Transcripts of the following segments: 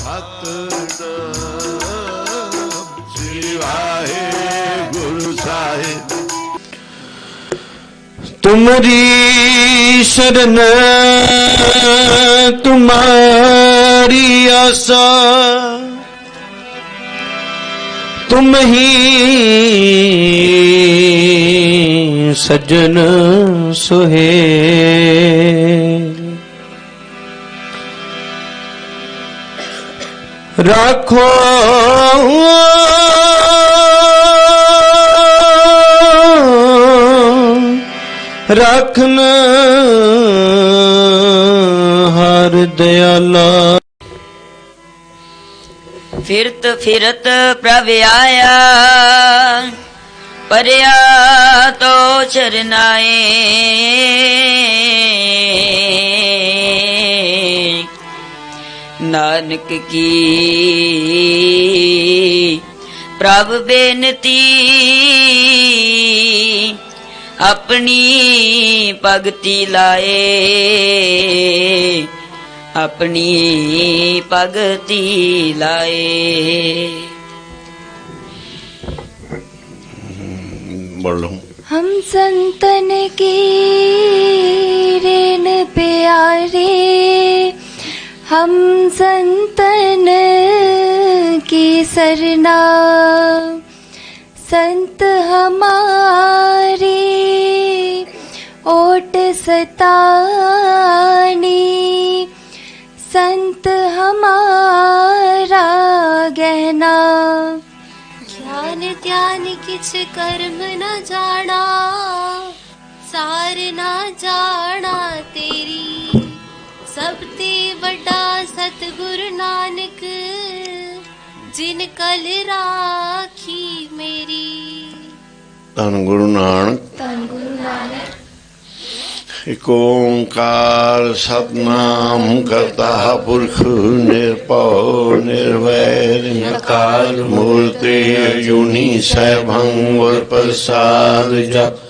ਸਤਿਨਾਮ ਸ੍ਰੀ ਵਾਹਿਗੁਰੂ ਸਾਹਿਬ। तुमरी शरण तुम्हारी आशा, तुम ही सज्जन सोहे। राखो राखन हर दयाला। फिरत फिरत प्रभ आया, परया तो चरनाए। नानक की प्रभ बेनती, अपनी भगति लाए। अपनी भगति लाए। बोलो। हम संतन की रेन प्यारे, हम संतन की सरना। संत हमारी ओट सतानी, संत हमारा गहना। ज्ञान ध्यान किछ कर्म न जाना, सार न जाना तेरी। सब ते बड़ा सतगुरु नानक, जिन कल राखी मेरी। धन गुरु नानक। धन गुरु नानक। एक ओंकार सतनाम करता पुरख निरभउ निर्वैर अकाल मूर्ति अजूनी सैभं गुर प्रसाद जप।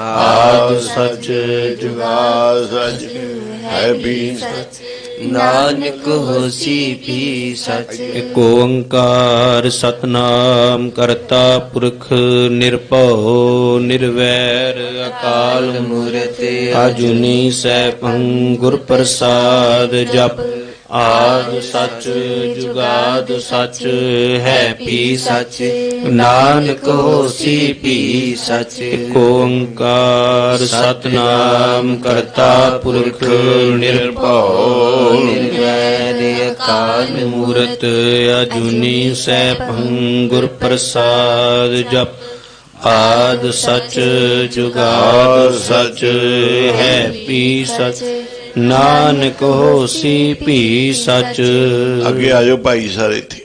आद सच जुगाद सच है भी सच, नानक होसी भी सच। एक ओंकार सतनाम करता पुरख निरभउ निर्वैर अकाल मूरत अजूनी सैभं गुर प्रसाद जप। आद सच जुगाद सच है भी सच, नानक होसी भी सच। एक ओंकार सतनाम करता पुरख निरभउ निर्वैर अकाल मूरत अजूनी सैभं गुर प्रसाद जप। आद सच जुगाद सच है भी सच, नानक होसी भी सच। अगे आजो भाई सारे थे,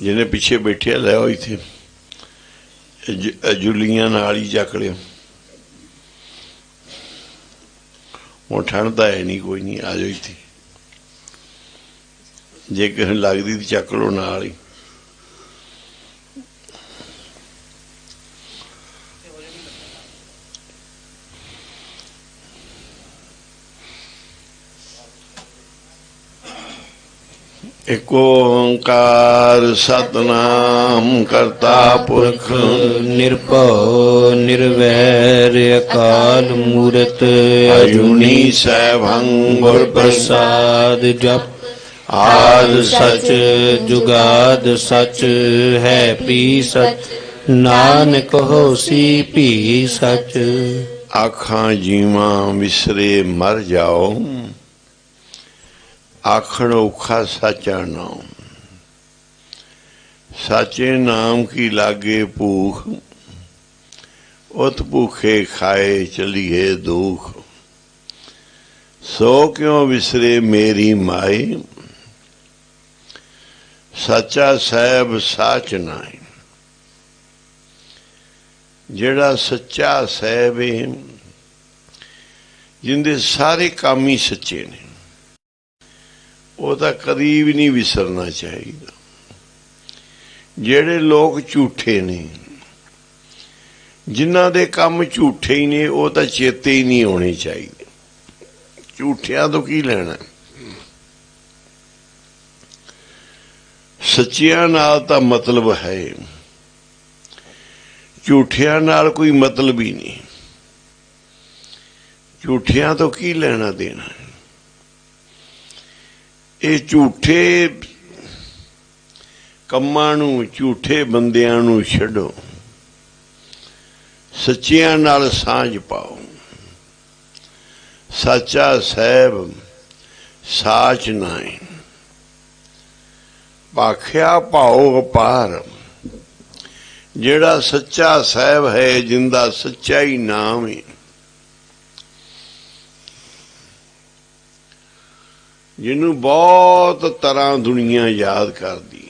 जिन्हें पिछे बैठे लै हो इथे जुलियां नाल ही चक लियो। हुण ठंड तां है नहीं, कोई नहीं, आ जाओ इत्थे। जे किसे लगदी तो चक लो नाल ही। एक ओंकार सतनाम करता पुरख निरभउ निर्वैर अकाल मूरत अजूनी सैभं गुर प्रसाद जप। आद सच जुगाद सच है भी सच, नानक होसी भी सच। आखां जीवां विसरे मर जाओ, आखण औखा साचा नाम। साचे नाम की लागे भूख, उत भूखे खाए चलिए दुख। सो क्यों विसरे मेरी माई, सच्चा साहब साच नाई। जेड़ा सच्चा साहब है, जिंदे सारे काम ही सच्चे ने, वो तो कदी भी नहीं विसरना चाहिए। जेड़े लोग झूठे ने, जिन्हां दे काम झूठे ही ने, वो तो चेते ही नहीं होने चाहिए। झूठियां तो की लेना। ਸੱਚਿਆਂ ਨਾਲ ਤਾਂ ਮਤਲਬ ਹੈ, ਝੂਠਿਆਂ ਨਾਲ ਕੋਈ ਮਤਲਬ ਹੀ ਨਹੀਂ। ਝੂਠਿਆਂ ਤੋਂ ਕੀ ਲੈਣਾ ਦੇਣਾ? ਇਹ ਝੂਠੇ ਕੰਮਾਂ ਨੂੰ, ਝੂਠੇ ਬੰਦਿਆਂ ਨੂੰ ਛੱਡੋ, ਸੱਚਿਆਂ ਨਾਲ ਸਾਂਝ ਪਾਓ। ਸਾਚਾ ਸਾਹਿਬ ਸਾਚ ਨਾਏ, ਭਾਖਿਆ ਭਾਉ ਅਪਾਰ। ਜਿਹੜਾ ਸੱਚਾ ਸਾਹਿਬ ਹੈ, ਜਿੰਦਾ ਸੱਚਾ ਹੀ ਨਾਮ ਹੈ, ਜਿਹਨੂੰ ਬਹੁਤ ਤਰ੍ਹਾਂ ਦੁਨੀਆ ਯਾਦ ਕਰਦੀ,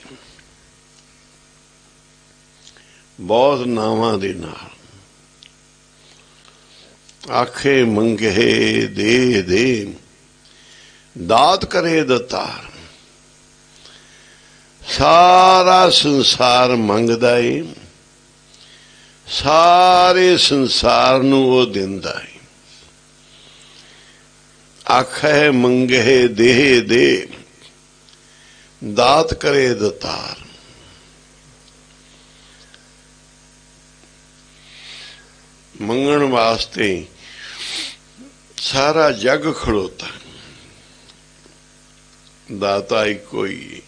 ਬਹੁਤ ਨਾਵਾਂ ਦੇ ਨਾਲ। ਆਖੇ ਮੰਗੇ ਦੇ ਦੇ, ਦਾਤ ਕਰੇ ਦਤਾਰ। ਸਾਰਾ ਸੰਸਾਰ ਮੰਗਦਾ ਏ, ਸਾਰੇ ਸੰਸਾਰ ਨੂੰ ਉਹ ਦਿੰਦਾ ਏ। ਆਖੇ ਮੰਗੇ ਦੇ ਦੇ, ਦਾਤ ਕਰੇ ਦਤਾਰ। ਮੰਗਣ ਵਾਸਤੇ ਸਾਰਾ ਜਗ ਖੜੋਤਾ, ਦਾਤਾ ਇੱਕੋ ਹੀ,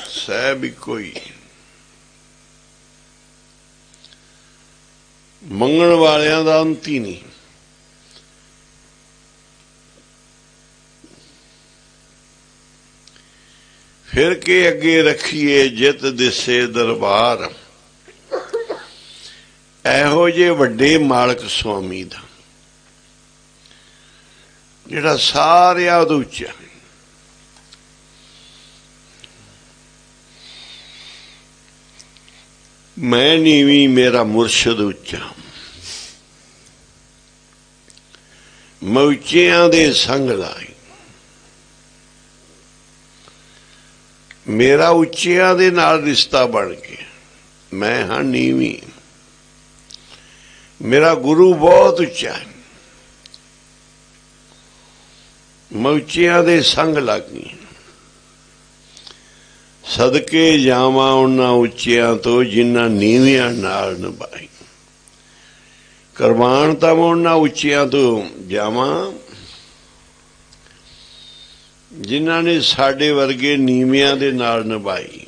ਸਾਹਿਬ ਇੱਕੋ ਹੀ। ਮੰਗਣ ਵਾਲਿਆਂ ਦਾ ਅੰਤ ਹੀ ਨਹੀਂ। ਫਿਰ ਕੇ ਅੱਗੇ ਰੱਖੀਏ ਜਿਤ ਦਿਸੇ ਦਰਬਾਰ। ਇਹੋ ਜਿਹੇ ਵੱਡੇ ਮਾਲਕ ਸੁਆਮੀ ਦਾ, ਜਿਹੜਾ ਸਾਰਿਆਂ ਤੋਂ ਉੱਚਾ। ਮੈਂ ਨੀਵੀਂ, ਮੇਰਾ ਮੁਰਸ਼ਿਦ ਉੱਚਾ। ਮੈਂ ਉੱਚਿਆਂ ਦੇ ਸੰਗ ਲਾਈ, ਮੇਰਾ ਉੱਚਿਆਂ ਦੇ ਨਾਲ ਰਿਸ਼ਤਾ ਬਣ ਗਿਆ। ਮੈਂ ਹਾਂ ਨੀਵੀਂ, ਮੇਰਾ ਗੁਰੂ ਬਹੁਤ ਉੱਚਾ ਹੈ। ਮੈਂ ਉੱਚਿਆਂ ਦੇ ਸੰਗ ਲੱਗ ਗਈ। ਸਦਕੇ ਜਾਵਾਂ ਉਹਨਾਂ ਉੱਚਿਆਂ ਤੋਂ ਜਿਨ੍ਹਾਂ ਨੀਵਿਆਂ ਨਾਲ ਨਿਭਾਈ। ਕੁਰਬਾਨ ਤਾਂ ਮੈਂ ਉਹਨਾਂ ਉੱਚਿਆਂ ਤੋਂ ਜਾਵਾਂ ਜਿਨ੍ਹਾਂ ਨੇ ਸਾਡੇ ਵਰਗੇ ਨੀਵਿਆਂ ਦੇ ਨਾਲ ਨਿਭਾਈ।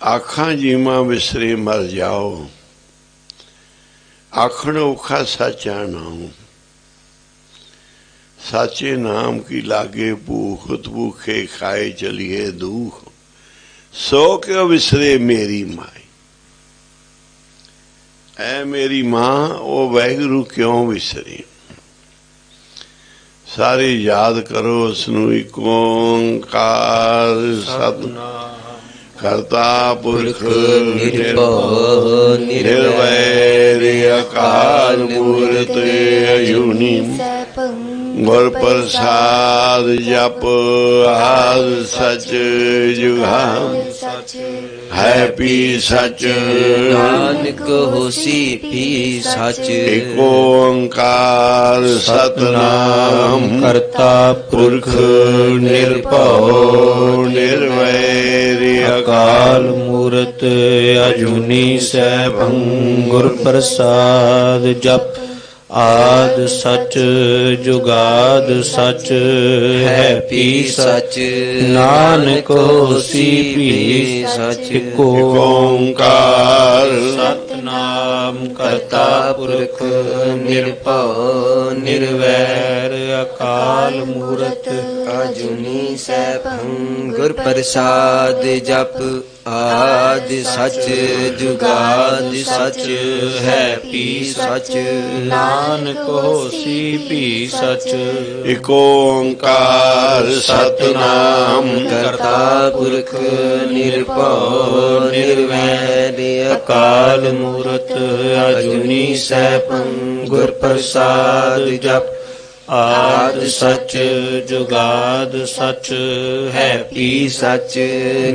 ਆਖਾਂ ਜੀਵਾਂ ਵਿਸਰੇ ਮਰ ਜਾਓ, ਆਖਣ ਔਖਾ ਸਾਚਾ ਨਾਮ। साचे नाम की लागे भूख, भूखे खाए चलिए दुख। सो क्यों विसरे मेरी माई। ऐ मेरी मां ओ वाहिगुरु क्यों विसरे। सारे याद करो उसनू एक ओंकार सतनाम करता पुरख निर्भव निर्वैर अकाल मूरत अजूनी गुर प्रसाद जप आद सच जुगाद है पी सच नानक होसी पी सच। एक ओंकार सतनाम करता पुरख निर्भव निर्वैर अकाल मूरत अजूनी सैभं गुर प्रसाद जप आद सच जुगाद सच है पी सच। नानक होसी पी सच। ओंकार सतनाम करता पुरख निर्भव निर्वैर अकाल मूरत अजूनी सैभं गुर प्रसाद जप आद सच जुगाद सच है पी सच। नानक होसी पी सच। एक ओंकार सतनाम करता पुरख निर्भव निर्वैर अकाल मूरत अजूनी सैभं गुर प्रसाद जप ਆਦ ਸਚ ਜੁਗਾਦ ਸਚ ਹੈ ਪੀ ਸਚ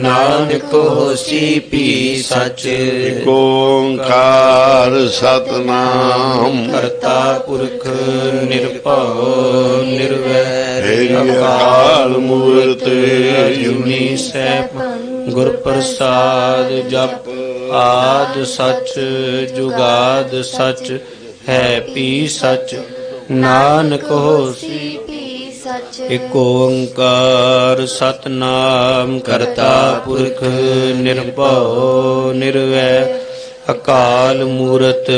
ਨਾਨਕ ਹੋਸੀ ਪੀ ਸਚ ਏਕ ਓੰਕਾਰ ਸਤਨਾਮ ਕਰਤਾ ਪੁਰਖ ਨਿਰਭਉ ਨਿਰਵੈਰ ਅਕਾਲ ਮੂਰਤ ਅਜੂਨੀ ਸੈਭੰ ਗੁਰ ਪ੍ਰਸਾਦ ਜਪ ਆਦ ਸਚ ਜੁਗਾਦ ਸਚ ਹੈ ਪੀ ਸਚ ਨਾਨਕ ਹੋਸੀ ਪੀ ਸਚ ਏਕ ਓੰਕਾਰ ਸਤਨਾਮ ਕਰਤਾ ਪੁਰਖ ਨਿਰਭਉ ਨਿਰਵੈਰ ਅਕਾਲ ਮੂਰਤ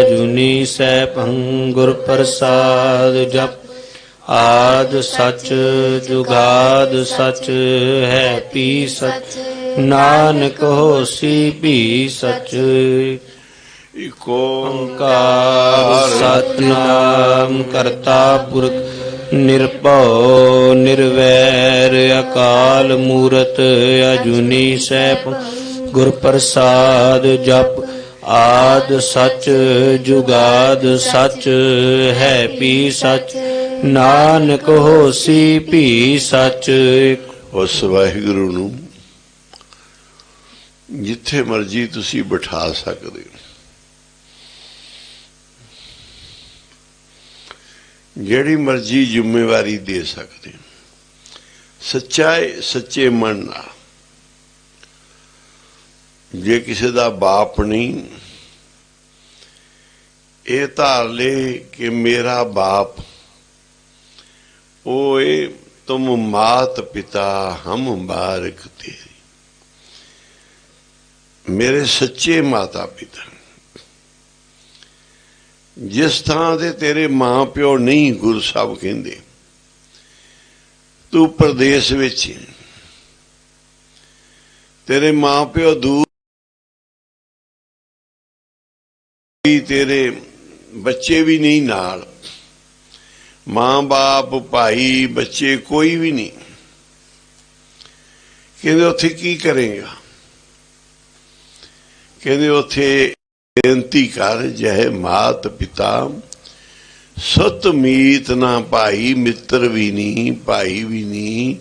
ਅਜੂਨੀ ਸੈਭੰ ਗੁਰ ਪ੍ਰਸਾਦ ਜਪ ਆਦ ਸਚ ਜੁਗਾਦ ਸਚ ਹੈ ਪੀ ਸਚ ਨਾਨਕ ਹੋਸੀ ਪੀ ਸਚ ਏਕ ਓੰਕਾਰ ਸਤਨਾਮ ਕਰਤਾ ਪੁਰਖ ਨਿਰਭਉ ਨਿਰਵੈਰ ਅਕਾਲ ਮੂਰਤ ਅਜੂਨੀ ਸੈਭੰ ਗੁਰ ਪ੍ਰਸਾਦ ਜਪ ਆਦ ਸਚ ਜੁਗਾਦ ਸਚ ਹੈ ਪੀ ਸਚ ਨਾਨਕ ਹੋਸੀ ਪੀ ਸਚ ਉਸ ਵਾਹਿਗੁਰੂ ਨੂੰ ਜਿੱਥੇ ਮਰਜੀ ਤੁਸੀਂ ਬਿਠਾ ਸਕਦੇ ਹੋ, ਜਿਹੜੀ ਮਰਜੀ ਜ਼ਿੰਮੇਵਾਰੀ ਦੇ ਸਕਦੇ ਹੋ, ਸੱਚੇ ਮਨ ਨਾਲ। ਜੇ ਕਿਸੇ ਦਾ ਬਾਪ ਨਹੀਂ, ਇਹ ਧਾਰ ਲੈ ਕਿ ਮੇਰਾ ਬਾਪ ओए तुम मात पिता हम बारक तेरी, मेरे सच्चे माता पिता। जिस थां ते तेरे मां प्यो नहीं, गुरु साहब कहंदे तू प्रदेश विच, तेरे मां प्यो दूर, तेरे बच्चे भी नहीं नाल, मां बाप भाई बच्चे कोई भी नहीं, कहते उत्थे की करेगा? कहते उत्थे बेनती कर जह मात पिता सुत मीत ना भाई, मित्र भी नहीं, भाई भी नहीं,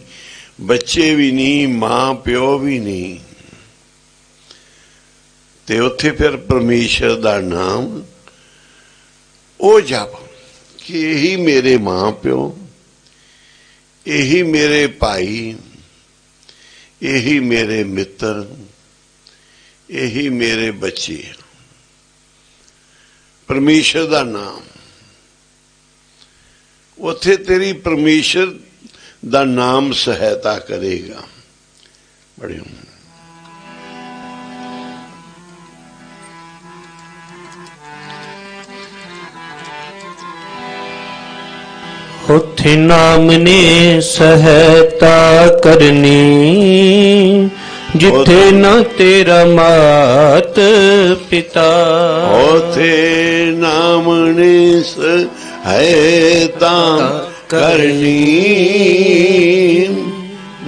बच्चे भी नहीं, मां प्यो भी नहीं। ते उत्थे फिर परमेश्वर दा नाम ओ जप कि यही मेरे मां प्यो, यही मेरे भाई, यही मेरे मित्र, यही मेरे बच्चे। परमेश्वर दा नाम, उत्थे तेरी परमेश्वर दा नाम सहायता करेगा। बड़े ਉੱਥੇ ਨਾਮ ਨੇ ਸਹਾਇਤਾ ਕਰਨੀ, ਜਿੱਥੇ ਨਾ ਤੇਰਾ ਮਾਤ ਪਿਤਾ। ਉੱਥੇ ਨਾਮ ਨੇ ਸਹਾਇਤਾ ਕਰਨੀ,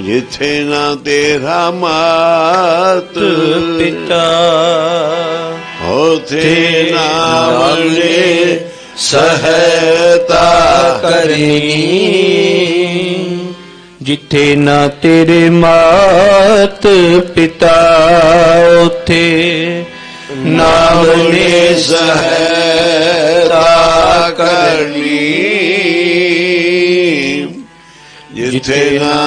ਜਿੱਥੇ ਨਾ ਤੇਰਾ ਮਾਤ ਪਿਤਾ। ਉੱਥੇ ਨਾਮ ਨੇ ਸਹਾਇਤਾ ਕਰਨੀ, ਜਿੱਥੇ ਨਾ ਤੇਰੇ ਮਾਤ ਪਿਤਾ। ਉੱਥੇ ਨਾਮ ਨੇ ਸਹਾਇਤਾ ਕਰਨੀ, ਜਿੱਥੇ ਨਾ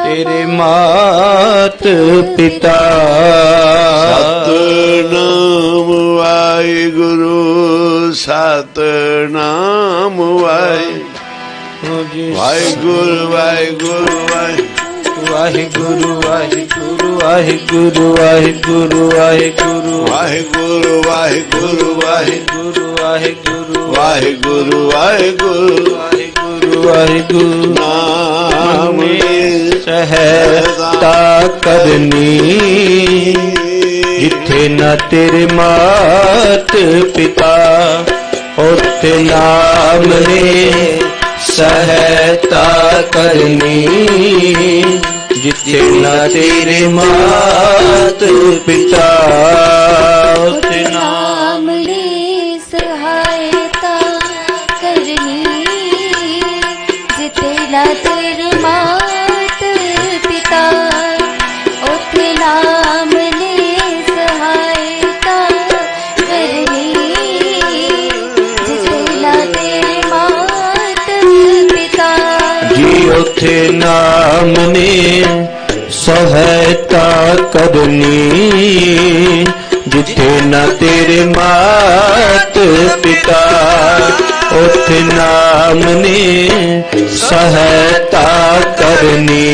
ਤੇਰੇ ਮਾਤ ਪਿਤਾ। ਸਤਿਨਾਮ ਵਾਹਿਗੁਰੂ, ਸਤਿਨਾਮ ਵਾਹਿਗੁਰੂ, ਵਾਹਿਗੁਰੂ ਵਾਹਿਗੁਰੂ ਵਾਹਿਗੁਰੂ ਵਾਹਿਗੁਰੂ ਵਾਹਿਗੁਰੂ ਵਾਹਿਗੁਰੂ ਵਾਹਿਗੁਰੂ ਵਾਹਿਗੁਰੂ ਵਾਹਿਗੁਰੂ ਵਾਹਿਗੁਰੂ ਵਾਹਿਗੁਰੂ ਵਾਹਿਗੁਰੂ ਵਾਹਿਗੁਰੂ ਵਾਹਿਗੁਰੂ ਵਾਹਿਗੁਰੂ ਨਾਮ ਸਹਾਇਤਾ ਕਰਨੀ, ਜਿੱਥੇ ਨਾ ਤੇਰੇ ਮਾਤ ਪਿਤਾ। ਉੱਥੇ ਨਾਮ ਨੇ ਸਹਾਇਤਾ ਕਰਨੀ, ਜਿੱਥੇ ਨਾ ਤੇਰੇ ਮਾਤ ਪਿਤਾ। ਉੱਥੇ ਨਾਮ ਨੇ ਸਹਾਇਤਾ ਕਰਨੀ, उथे नाम ने सहायता करनी, जिथे न तेरे मात पिता उथे नाम ने सहायता करनी,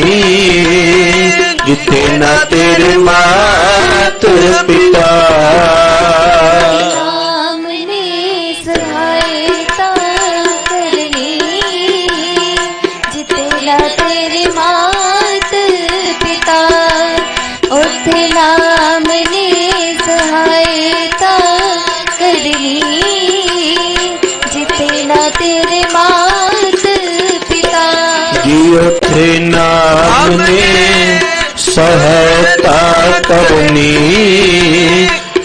जिथे न तेरे मात पिता। नाम ने सहायता करनी, जिथे ना तेरे मात पिता उथे नाम ने सहायता करनी, जिथे ना तेरे मात पिता। जी उथे नाम ने सहायता करनी,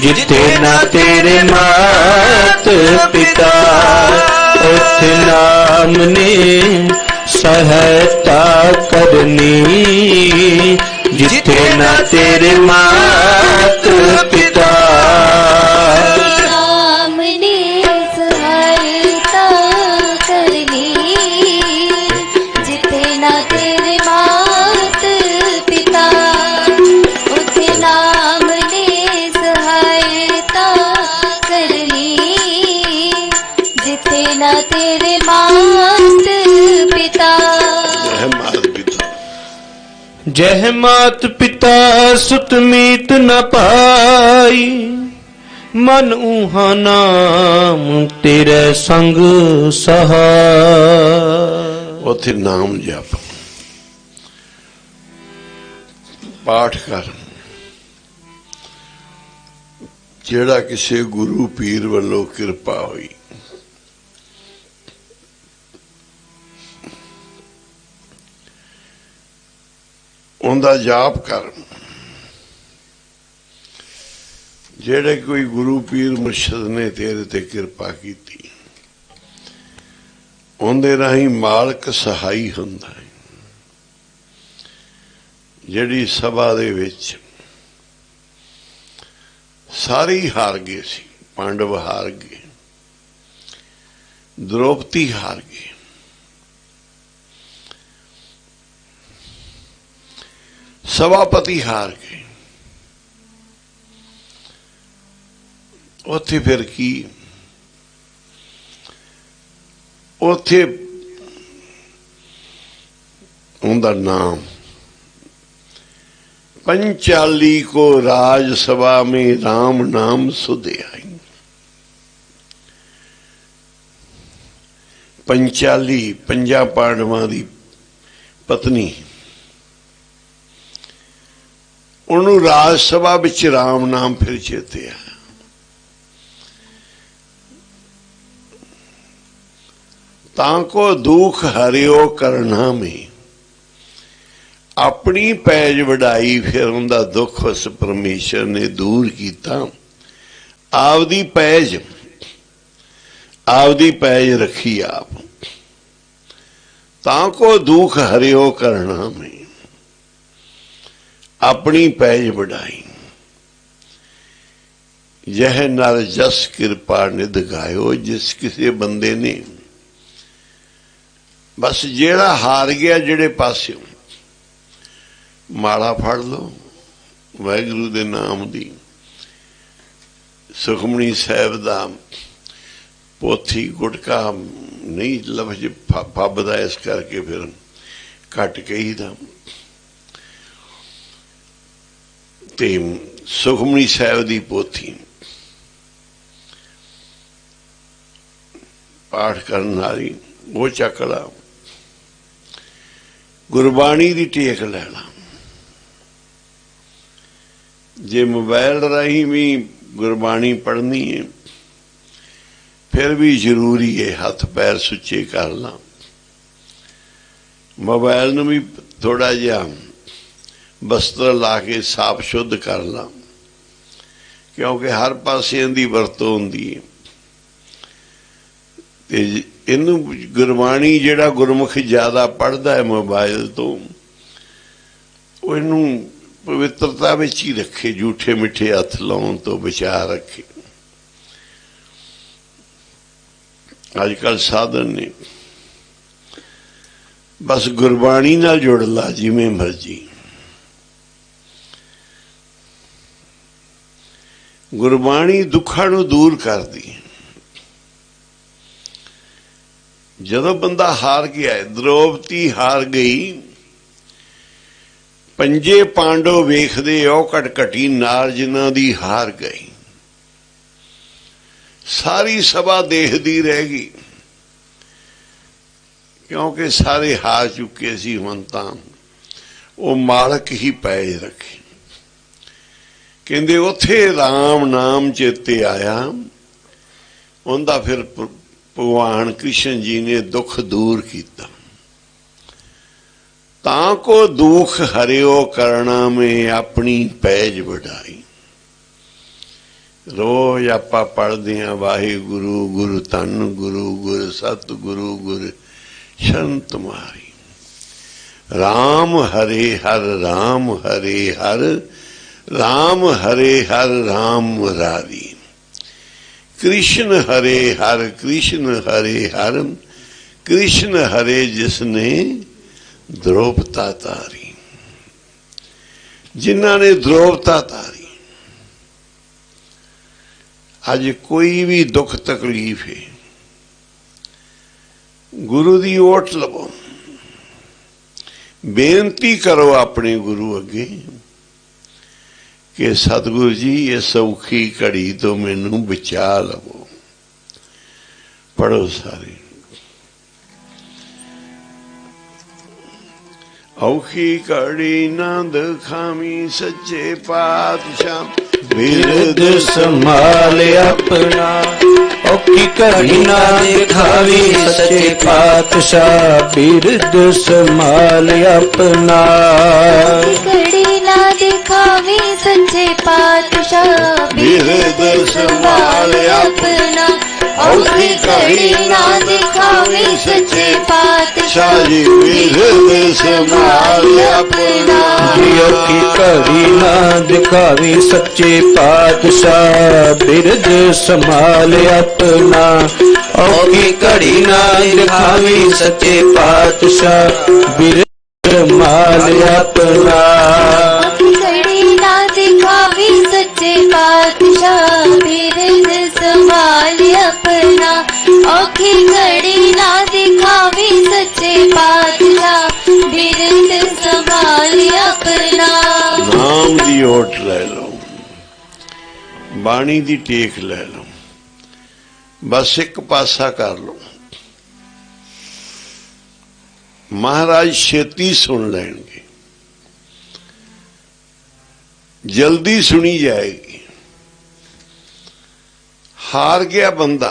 जिथे न तेरे मात पिता उथे नाम ने सहायता करनी, जिथे न तेरे मात पिता। नाम ने सहायता करनी, जिथे ना तेरे मात पिता उथे नाम ने सहायता करनी, जिथे ना तेरे मात पिता। जय मात पिता। जह मात पिता सुत मीत न पाई, मन ऊहा नाम तेरे संग सहाय। उथे नाम जप पाठ कर, ਜਿਹੜਾ ਕਿਸੇ ਗੁਰੂ ਪੀਰ ਵੱਲੋਂ ਕਿਰਪਾ ਹੋਈ। ਉਹਦਾ ਜਾਪ ਕਰ। ਜਿਹੜੇ ਕੋਈ ਗੁਰੂ ਪੀਰ ਮੁਰਸ਼ਿਦ ਨੇ ਤੇਰੇ ਤੇ ਕਿਰਪਾ ਕੀਤੀ, ਉਹਦੇ ਰਾਹੀਂ ਮਾਲਕ ਸਹਾਈ ਹੁੰਦਾ ਹੈ। ਜਿਹੜੀ ਸਭਾ ਦੇ ਵਿੱਚ ਸਾਰੇ ਹਾਰ ਗਏ ਸੀ, ਪਾਂਡਵ ਹਾਰ ਗਏ, द्रौपदी हार गए, सभापति हार गए। उत्थे फिर की, उत्थे उनका नाम पंचाली को राजसभा में राम नाम सुधे आई। पंचाली पंजा पांडवां दी पत्नी, उन्होंने राजसभा विच राम नाम फिर चेते आया। ताको दुख हरियो करना में अपनी पैज वडाई, फिर उनका दुख उस परमेश्वर ने दूर किया। आपदी पैज रखी आप, ताको दुख हरियो करना में अपनी पैज वडाई। यह नर जस कृपा निध गायो। जिस किसी बंदे ने बस जेड़ा हार गया, जेड़े पासे माड़ा फड़ लो वाहिगुरू दे नाम दी, सुखमनी साहिब दा पोथी गुटका नहीं लफ्ज फबदा, इस करके फिर घट कही दा। ते सुखमनी साहिब दी पोथी पाठ करन वाली वो चक ला, गुरबाणी दी टेक लैना। जे मोबाइल राही भी गुरबाणी पढ़नी है, फिर भी जरूरी है हाथ पैर सुच्चे कर ला। मोबाइल नूं भी थोड़ा जिहा बस्तर ला के साफ शुद्ध कर ला, क्योंकि हर पासे इहदी वरतों हुंदी है। ते इनू गुरबाणी जिहड़ा गुरमुख ज्यादा पढ़दा है मोबाइल तो, इनू पवित्रता विच ही रखे, झूठे मिठे हथ लाउण तो बचा रखे। अजकल साधन ने ਬਸ ਗੁਰਬਾਣੀ ਨਾਲ ਜੁੜ ਲਾ ਜਿਵੇਂ ਮਰਜੀ। ਗੁਰਬਾਣੀ ਦੁੱਖਾਂ ਨੂੰ ਦੂਰ ਕਰਦੀ ਹੈ। ਜਦੋਂ ਬੰਦਾ ਹਾਰ ਗਿਆ, ਦ੍ਰੋਪਦੀ ਹਾਰ ਗਈ, ਪੰਜੇ ਪਾਂਡਵ ਵੇਖਦੇ ਉਹ ਕਟਕਟੀ ਨਾਰ ਜਿਨ੍ਹਾਂ ਦੀ ਹਾਰ ਗਈ। ਸਾਰੀ ਸਭਾ ਦੇਖਦੀ ਰਹਿ ਗਈ, ਕਿਉਂਕਿ ਸਾਰੇ ਹਾਰ ਚੁੱਕੇ ਸੀ। ਹੁਣ ਤਾਂ ਉਹ ਮਾਲਕ ਹੀ ਪੈਜ ਰੱਖੇ। ਕਹਿੰਦੇ ਉੱਥੇ ਰਾਮ ਨਾਮ ਚੇਤੇ ਆਇਆ, ਉਹਦਾ ਫਿਰ ਭਗਵਾਨ ਕ੍ਰਿਸ਼ਨ ਜੀ ਨੇ ਦੁੱਖ ਦੂਰ ਕੀਤਾ। ਤਾਂ ਕੋ ਦੁਖ ਹਰਿਓ ਕਰਨਾ ਮੈਂ ਆਪਣੀ ਪੈਜ ਵਡਾਈ। ਰੋਜ਼ ਆਪਾਂ ਪੜ੍ਹਦੇ ਹਾਂ ਵਾਹਿਗੁਰੂ ਗੁਰੂ ਧੰਨ ਗੁਰੂ ਗੁਰ ਸਤ ਗੁਰੂ ਗੁਰ ਸ਼ਰਨ ਤੁਮਾਰੀ। ਰਾਮ ਹਰੇ ਹਰ ਰਾਮ ਹਰੇ ਹਰ ਰਾਮ ਹਰੇ ਹਰ ਰਾਮ ਮੁਰਾਰੀ। कृष्ण हरे हर कृष्ण हरे हर कृष्ण हरे जिसने द्रोपता तारी। जिन्हों ने द्रोपता तारी। आज कोई भी दुख तकलीफ है, गुरु की ओट लवो, बेनती करो अपने गुरु अगे कि सतगुरु जी ये सौखी घड़ी तो मैनू बचा लवो। पढ़ो सारे। औखी घड़ी ना दिखावी सच्चे पातशाह, बिरद संभाल अपना। औखी घड़ी ना दिखावी सच्चे पातशाह, बिरद संभाल अपना। घड़ी ना दिखावी सच्चे पातशाह, बिरद संभाल अपना। औखी घड़ी ना दिखावी सच्चे पातशाह, बिरद संभाल अपना। औखी घड़ी ना दिखावी सच्चे पातशाह, बिरद संभाल अपना। औखी घड़ी ना दिखावी सच्चे पातशाह, बिरद संभाल अपना। घड़ी ना दिखावी सच्चे पातशाह, बिरद संभाल अपना। औखी घड़ी ना दिखावी सच्चे पातशाह, बिरद संभाल अपना। नाम दी ओट ले लो, बाणी दी टेक ले लो, बस एक पासा कर लो। महाराज छेती सुन लेंगे, जल्दी सुनी जाएगी। हार गया बंदा,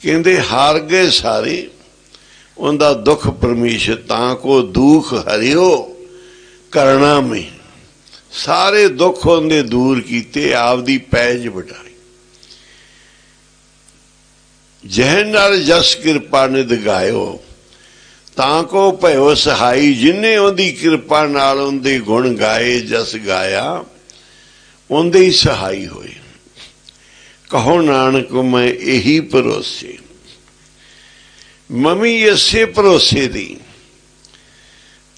कहते हार गए सारे, उनका दुख परमेश्वर तां को दुख हरियो करना में। सारे दुख उनके दूर किते, आपदी पैज वटाई। जहन नाल जस कृपा निध गायो, तां को भयो सहाई। जिन्हें उनकी कृपा नाल उनके गुण गाए, जस गाया, उनके ही सहाई होए। कहो नानक मैं यही भरोसे, ममी इसे भरोसे दी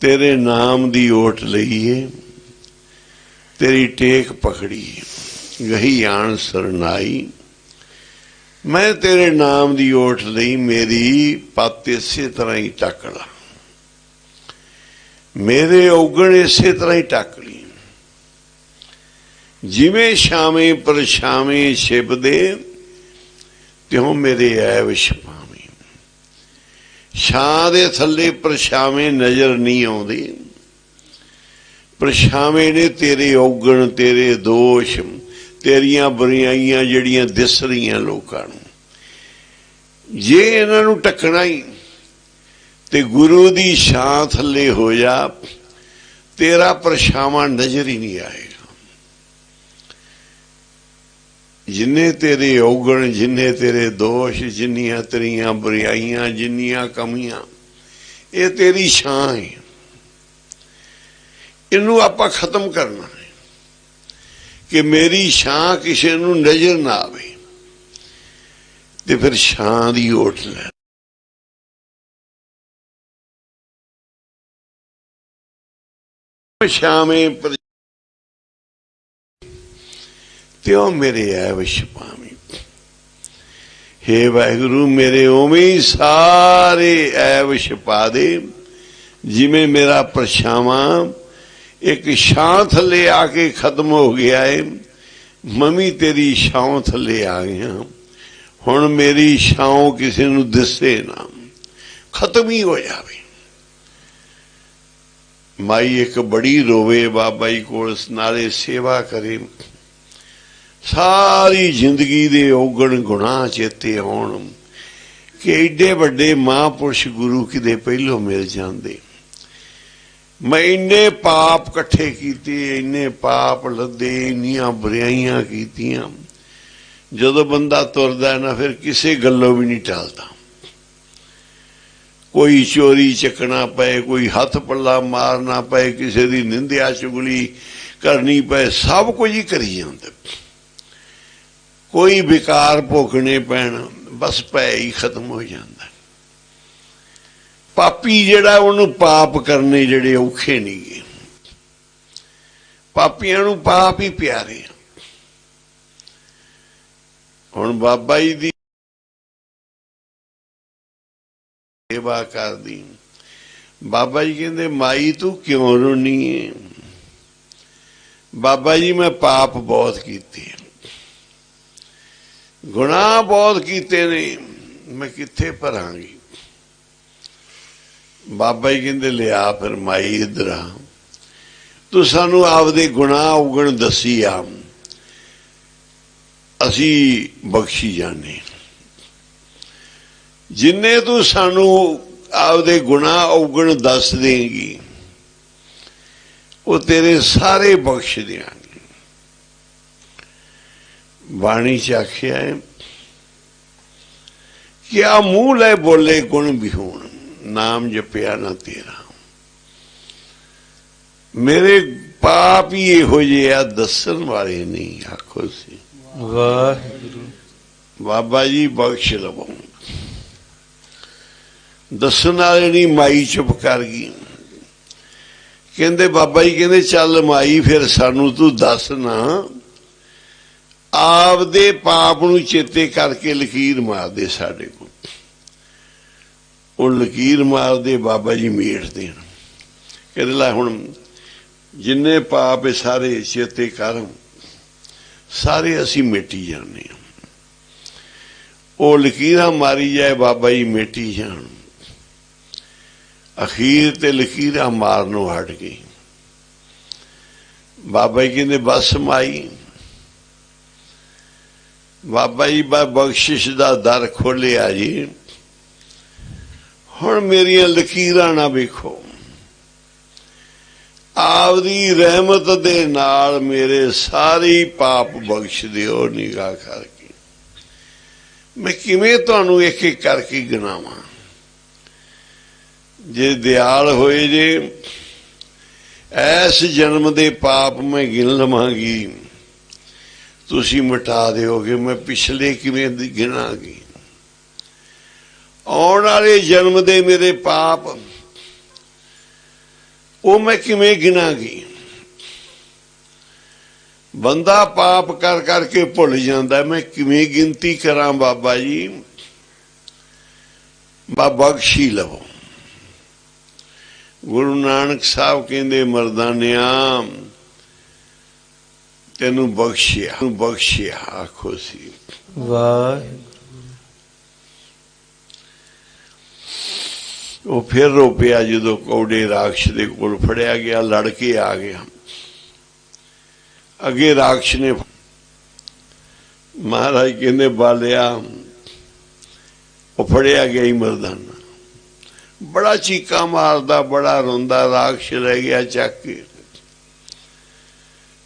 तेरे नाम दी ओट लईए, तेरी टेक पकड़ी गही आन सरनाई। मैं तेरे नाम दी ओट लई, मेरी पत इसे तरह ही टक ला, मेरे औगण इसे तरह ही टक ली। जिमें छावे परछावे छिपदे, त्यों मेरे ऐब छपावे। छां दे थल्ले परछावे नजर नहीं आउंदे, परछावे ने तेरे औगण, तेरे दोष, तेरियां बुराइयां जिहड़ियां दिस रहीआं लोकां नूं। जे इन्हां नूं टकना ही ते गुरु दी छां थल्ले हो जा, तेरा परछावा नजर ही नहीं आएगा। जिन्ने तेरे औगण, जिन्ने तेरे दोष, जिन्नियां तेरियां बुराइयां, जिन्नियां कमियां, ये तेरी छां है। इनू आपां खत्म करना है कि मेरी छां किसी नूं नजर ना आवे। ते फिर छां दी ओट ले। ਸ਼ਾਮੇ ਤਿਉ ਮੇਰੇ ਐਵਸ਼ ਪਾਵੀਂ। ਹੇ ਵਾਹਿਗੁਰੂ ਮੇਰੇ ਉਵੇਂ ਹੀ ਸਾਰੇ ਐਵਸ਼ ਪਾ ਦੇ ਜਿਵੇਂ ਮੇਰਾ ਪਰਛਾਵਾਂ ਇੱਕ ਛਾਂ ਥੱਲੇ ਆ ਕੇ ਖਤਮ ਹੋ ਗਿਆ ਏ। ਮੈਂ ਵੀ ਤੇਰੀ ਛਾਂ ਥੱਲੇ ਆ ਗਿਆ, ਹੁਣ ਮੇਰੀ ਛਾਂ ਕਿਸੇ ਨੂੰ ਦਿਸੇ ਨਾ, ਖਤਮ ਹੀ ਹੋ ਜਾਵੇ। ਮਾਈ ਇੱਕ ਬੜੀ ਰੋਵੇ ਬਾਬਾ ਜੀ ਕੋਲ, ਨਾਲੇ ਸੇਵਾ ਕਰੇ, ਸਾਰੀ ਜ਼ਿੰਦਗੀ ਦੇ ਔਗਣ ਗੁਨਾਹ ਚੇਤੇ ਆਉਣ ਕਿ ਏਡੇ ਵੱਡੇ ਮਹਾਂਪੁਰਸ਼ ਗੁਰੂ ਕਿਤੇ ਪਹਿਲੋਂ ਮਿਲ ਜਾਂਦੇ। ਮੈਂ ਇੰਨੇ ਪਾਪ ਇਕੱਠੇ ਕੀਤੇ, ਇੰਨੇ ਪਾਪ ਲੱਦੇ, ਇੰਨੀਆਂ ਬੁਰਾਈਆਂ ਕੀਤੀਆਂ। ਜਦੋਂ ਬੰਦਾ ਤੁਰਦਾ ਨਾ ਫਿਰ ਕਿਸੇ ਗੱਲੋਂ ਵੀ ਨਹੀਂ ਟਲਦਾ। ਕੋਈ ਚੋਰੀ ਚੱਕਣਾ ਪਏ, ਕੋਈ ਹੱਥ ਪੱਲਾ ਮਾਰਨਾ ਪਏ, ਕਿਸੇ ਦੀ ਨਿੰਦਿਆ ਚੁਗਲੀ ਕਰਨੀ ਪਏ, ਸਭ ਕੁਝ ਹੀ ਕਰੀ ਜਾਂਦਾ। ਕੋਈ ਵਿਕਾਰ ਭੋਗਣੇ ਪੈਣ, ਬਸ ਭੈ ਹੀ ਖਤਮ ਹੋ ਜਾਂਦਾ। ਪਾਪੀ ਜਿਹੜਾ ਉਹਨੂੰ ਪਾਪ ਕਰਨੇ ਜਿਹੜੇ ਔਖੇ ਨਹੀਂ ਗੇ, ਪਾਪੀਆਂ ਨੂੰ ਪਾਪ ਹੀ ਪਿਆਰੇ ਆ। ਹੁਣ ਬਾਬਾ ਜੀ ਦੀ ਸੇਵਾ ਕਰਦੀ, ਬਾਬਾ ਜੀ ਕਹਿੰਦੇ ਮਾਈ ਤੂੰ ਕਿਉਂ ਰੋਨੀ ਹੈ? ਬਾਬਾ ਜੀ ਮੈਂ ਪਾਪ ਬਹੁਤ ਕੀਤੇ, ਗੁਨਾਹ ਬਹੁਤ ਕੀਤੇ ਨੇ, ਮੈਂ ਕਿੱਥੇ ਭਰਾਂਗੀ? ਬਾਬਾ ਜੀ ਕਹਿੰਦੇ ਲਿਆ ਫਿਰ ਮਾਈ ਇੱਧਰ ਆ, ਤੂੰ ਸਾਨੂੰ ਆਪਦੇ ਗੁਨਾਹ ਉਗਣ ਦੱਸੀ ਆ, ਅਸੀਂ ਬਖਸ਼ੀ ਜਾਣੇ। ਜਿੰਨੇ ਤੂੰ ਸਾਨੂੰ ਆਪਦੇ ਗੁਨਾਹ ਉਗਣ ਦੱਸ ਦੇਂਗੀ ਉਹ ਤੇਰੇ ਸਾਰੇ ਬਖਸ਼ ਦਿਆਂਗੇ। ਬਾਣੀ ਚ ਆਖਿਆ ਹੈ ਕਿ ਆ ਮੂੰਹ ਲੈ ਬੋਲੇ ਗੁਣ ਵਿਹੂਣ, ਨਾਮ ਜਪਿਆ ਨਾ ਤੇਰਾ। ਮੇਰੇ ਪਾਪ ਹੀ ਇਹੋ ਜਿਹੇ ਆ, ਦੱਸਣ ਵਾਲੇ ਨਹੀਂ। ਆਖੋ ਸੀ ਵਾਹਿਗੁਰੂ। ਬਾਬਾ ਜੀ ਬਖਸ਼ ਲਵੋ, ਦੱਸਣ ਵਾਲੇ ਨਹੀਂ। ਮਾਈ ਚੁੱਪ ਕਰ ਗਈ। ਕਹਿੰਦੇ ਬਾਬਾ ਜੀ ਕਹਿੰਦੇ ਚੱਲ ਮਾਈ ਫਿਰ ਸਾਨੂੰ ਤੂੰ ਦੱਸ ਨਾ, ਆਪਦੇ ਪਾਪ ਨੂੰ ਚੇਤੇ ਕਰਕੇ ਲਕੀਰ ਮਾਰਦੇ ਸਾਡੇ ਕੋਲ। ਉਹ ਲਕੀਰ ਮਾਰਦੇ, ਬਾਬਾ ਜੀ ਮੀਟ ਦੇਣ। ਕਹਿੰਦੇ ਲੈ ਹੁਣ ਜਿੰਨੇ ਪਾਪ ਸਾਰੇ ਚੇਤੇ ਕਰ, ਸਾਰੇ ਅਸੀਂ ਮਿਟੀ ਜਾਂਦੇ ਹਾਂ। ਉਹ ਲਕੀਰਾਂ ਮਾਰੀ ਜਾਏ, ਬਾਬਾ ਜੀ ਮਿਟੀ ਜਾਣ। ਅਖੀਰ ਤੇ ਲਕੀਰਾਂ ਮਾਰਨੋਂ ਹਟ ਗਈ। ਬਾਬਾ ਜੀ ਕਹਿੰਦੇ ਬਸ ਮਾਈ। ਬਾਬਾ ਜੀ ਬਖਸ਼ਿਸ਼ ਦਾ ਦਰ ਖੋਲਿਆ ਜੀ, ਹੁਣ ਮੇਰੀਆਂ ਲਕੀਰਾਂ ਨਾ ਵੇਖੋ, ਆਪਦੀ ਰਹਿਮਤ ਦੇ ਨਾਲ ਮੇਰੇ ਸਾਰੇ ਪਾਪ ਬਖਸ਼ ਦਿਓ ਨਿਗਾਹ ਕਰਕੇ। ਮੈਂ ਕਿਵੇਂ ਤੁਹਾਨੂੰ ਇੱਕ ਇੱਕ ਕਰਕੇ ਗਿਣਾਵਾਂ? ਜੇ ਦਿਆਲ ਹੋਏ ਜੇ ਐਸ ਜਨਮ ਦੇ ਪਾਪ ਮੈਂ ਗਿਣ ਲਵਾਂਗੀ, ਤੁਸੀਂ ਮਿਟਾ ਦਿਓਗੇ। ਮੈਂ ਪਿਛਲੇ ਕਿਵੇਂ ਗਿਣਾਂਗੀ? ਆਉਣ ਵਾਲੇ ਜਨਮ ਦੇ ਮੇਰੇ ਪਾਪ ਉਹ ਮੈਂ ਕਿਵੇਂ ਗਿਣਾਂਗੀ? ਬੰਦਾ ਪਾਪ ਕਰ ਕਰਕੇ ਭੁੱਲ ਜਾਂਦਾ, ਮੈਂ ਕਿਵੇਂ ਗਿਣਤੀ ਕਰਾਂ? ਬਾਬਾ ਜੀ ਬਖਸ਼ੀ ਲਵੋ। ਗੁਰੂ ਨਾਨਕ ਸਾਹਿਬ ਕਹਿੰਦੇ ਮਰਦਾਨਿਆ ਤੈਨੂੰ ਬਖਸ਼ਿਆ, ਬਖਸ਼ਿਆ। ਆਖੋ ਸੀ ਵਾਹਿਗੁਰੂ। ਉਹ ਫਿਰ ਰੋ ਪਿਆ ਜਦੋਂ ਕੌਡੇ ਰਾਖਸ਼ ਦੇ ਕੋਲ ਫੜਿਆ ਗਿਆ, ਲੜ ਕੇ ਆ ਗਿਆ। ਅੱਗੇ ਰਾਖਸ਼ ਨੇ, ਮਹਾਰਾਜ ਕਹਿੰਦੇ ਬਾਲਿਆ, ਉਹ ਫੜਿਆ ਗਿਆ ਹੀ ਮਰਦਾਨਾ, ਬੜਾ ਚੀਕਾਂ ਮਾਰਦਾ, ਬੜਾ ਰੋਂਦਾ, ਰਾਖਸ਼ ਰਹਿ ਗਿਆ ਚੱਕ ਕੇ।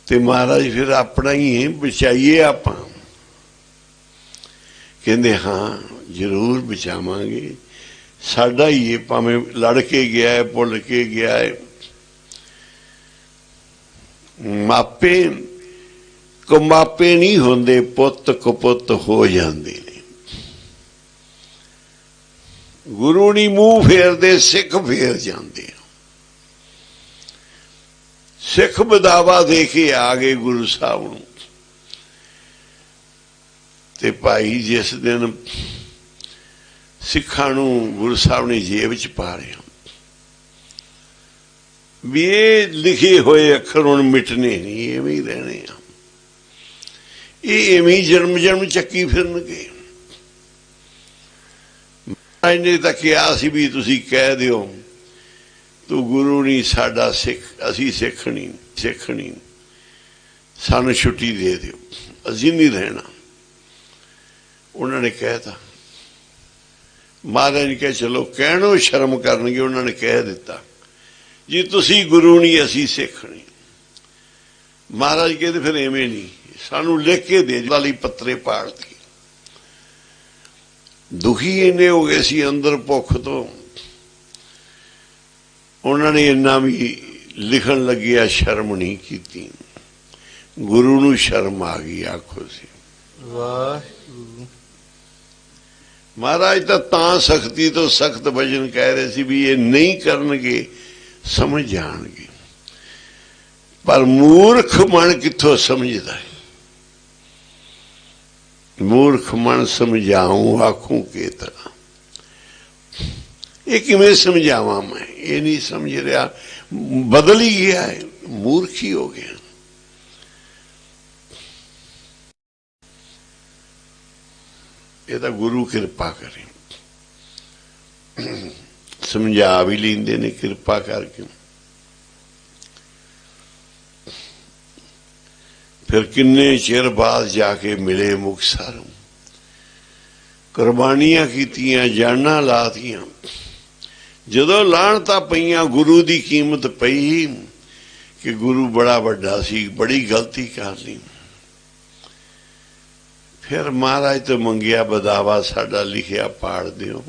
ਤੇ ਮਹਾਰਾਜ ਫਿਰ ਆਪਣਾ ਹੀ ਹੈ, ਬਚਾਈਏ ਆਪਾਂ। ਕਹਿੰਦੇ ਹਾਂ ਜ਼ਰੂਰ ਬਚਾਵਾਂਗੇ, ਸਾਡਾ ਹੀ ਹੈ, ਭਾਵੇਂ ਲੜ ਕੇ ਗਿਆ ਹੈ, ਭੁੱਲ ਕੇ ਗਿਆ ਹੈ। ਮਾਪੇ ਕੁਮਾਪੇ ਨਹੀਂ ਹੁੰਦੇ, ਪੁੱਤ ਕੁਪੁੱਤ ਹੋ ਜਾਂਦੇ ਨੇ। ਗੁਰੂ ਨਹੀਂ ਮੂੰਹ ਫੇਰਦੇ, ਸਿੱਖ ਫੇਰ ਜਾਂਦੇ। सिख बदावा दे के आ गए गुरु साहब नूं ते भाई जिस दिन सिखां नूं गुरु साहब ने जेब च पा लिया भी ये लिखे हुए अखर हुण मिटने नहीं, इवें ही रहने आ, ये इवें ही जन्म जन्म चक्की फिरनगे। इन्हें तो कहा सी भी तुसीं कह दिओ तू गुरु नहीं साडा सिख, असीं सिख नहीं, सानूं छुट्टी दे दिओ, असीं नहीं रहना। उन्होंने कहता, महाराज ने कहा चलो कहणों शर्म करनगे, उन्होंने कह दिता जी तुसी गुरु नहीं असी सिख नहीं। महाराज कहते फिर इवें नहीं, सानू लिख के दे वाली पत्रे पाड़ दी। दुखी इन्ने हो गए सी अंदर भुख तो, उन्होंने इन्ना भी लिखन लगिया शर्म नहीं की, गुरु नू शर्म आ गई। आखो सी महाराज तो सख्ती तो सख्त वचन कह रहे सी भी ये नहीं करनगे समझ जाणगे, पर मूर्ख मन कित्थों समझदा है। मूर्ख मन समझाऊं आखूं के तरह, ये किवें समझावां मैं, ये नहीं समझ रहा, बदल ही गया है, मूर्ख ही हो गया। ये तो गुरु कृपा करे, समझा भी लेंदे ने कृपा करके। फिर किन्ने चिर बाद जाके मिले मुक्तसर, कुर्बानियां कीतियां, जाना लातियां। जदों लाहणतां पईयां गुरु की कीमत पई कि गुरु बड़ा वड्डा सी, बड़ी गलती कर ली। फिर महाराज तो मंगिया बदावा साडा लिखिया पाड़ दिओ।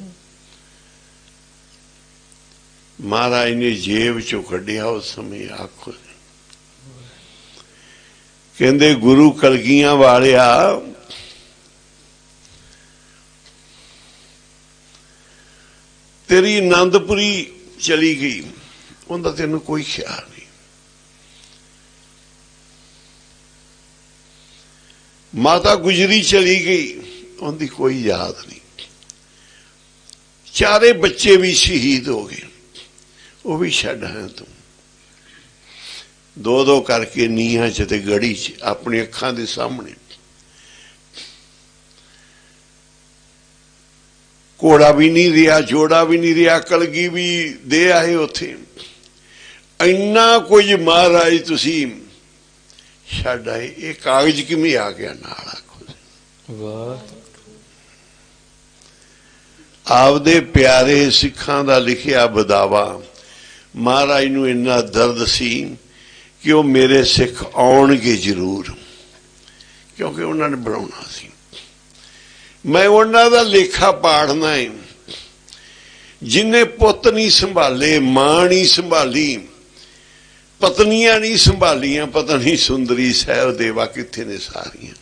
महाराज ने जेब चो कढ़िया उस समय। आखो कहंदे गुरु कलगियां वालिया तेरी आनंदपुरी चली गई, उनका तेन कोई ख्याल नहीं। माता गुजरी चली गई, उनकी कोई याद नहीं। चारे बच्चे भी शहीद हो गए, वो भी छड्ड है तू। दो दो करके नीहां च ते गड़ी च अपनी अखां दे सामने। घोड़ा भी नहीं रहा, जोड़ा भी नहीं रहा, कलगी भी दे आए उथे। इन्ना कुछ महाराज तुसी छड्ड आए, ये कागज किवें आ गया नाल? आखो आपदे प्यारे सिखां दा लिखिया बदावा महाराज नूं इन्ना दर्द सी कि वो मेरे सिख आउणगे जरूर, क्योंकि उन्होंने बनाउणा सी। मैं उन्हां दा लेखा पाड़ना है। जिन्हें पुत नहीं संभाले, मां नहीं संभाली, पत्नियां नहीं संभालियां, पता नहीं सुंदरी सहब देवा कित्थे ने सारियां।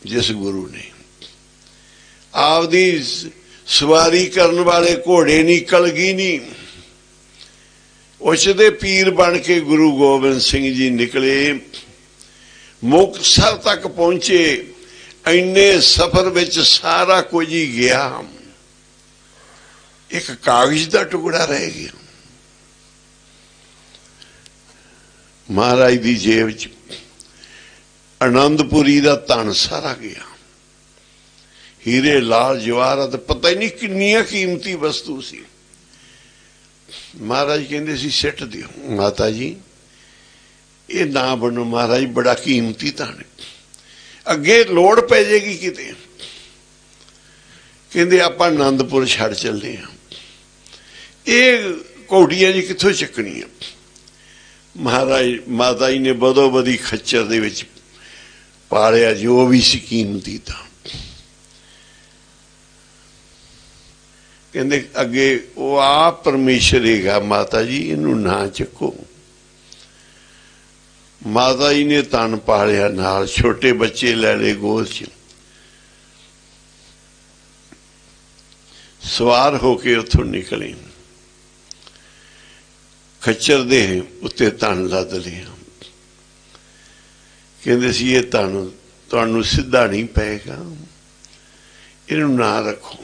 जिस गुरु ने आपदी सवारी करने वाले घोड़े नहीं, कलगी नहीं, उसदे पीर बन के गुरु गोबिंद सिंह जी निकले, मुक्तसर तक पहुंचे। इन्ने सफर विच सारा कुछ ही गया, एक कागज का टुकड़ा रह गया। महाराज की जेब च आनंदपुरी का धन सारा गया, हीरे लाल जवाहरात, पता ही नहीं कितनी कीमती वस्तु सी। महाराज कहते सी सिट दिओ। माता जी ये ना बनो महाराज, बड़ा कीमती धन है, अगे लोड़ पै जाएगी किते। कहते आप आनंदपुर छड़ चले हैं, ये कौडियां जी कित्थों चकनियां? महाराज माता जी ने बदो बदी खच्चर दे विच पालिया जो भी सी कीमती था। कहते अगे वो आप परमेश्वर हैगा माता जी, इनू ना चको। माता जी ने तन पालिया, नाल छोटे बच्चे लै ले गोद च, सवार होके उथों निकले। ਖੱਚਰ ਦੇ ਉੱਤੇ ਧਨ ਲੱਦ ਲਿਆ। ਕਹਿੰਦੇ ਸੀ ਇਹ ਧਨ ਤੁਹਾਨੂੰ ਸਿੱਧਾ ਨਹੀਂ ਪਏਗਾ, ਇਹਨੂੰ ਨਾ ਰੱਖੋ।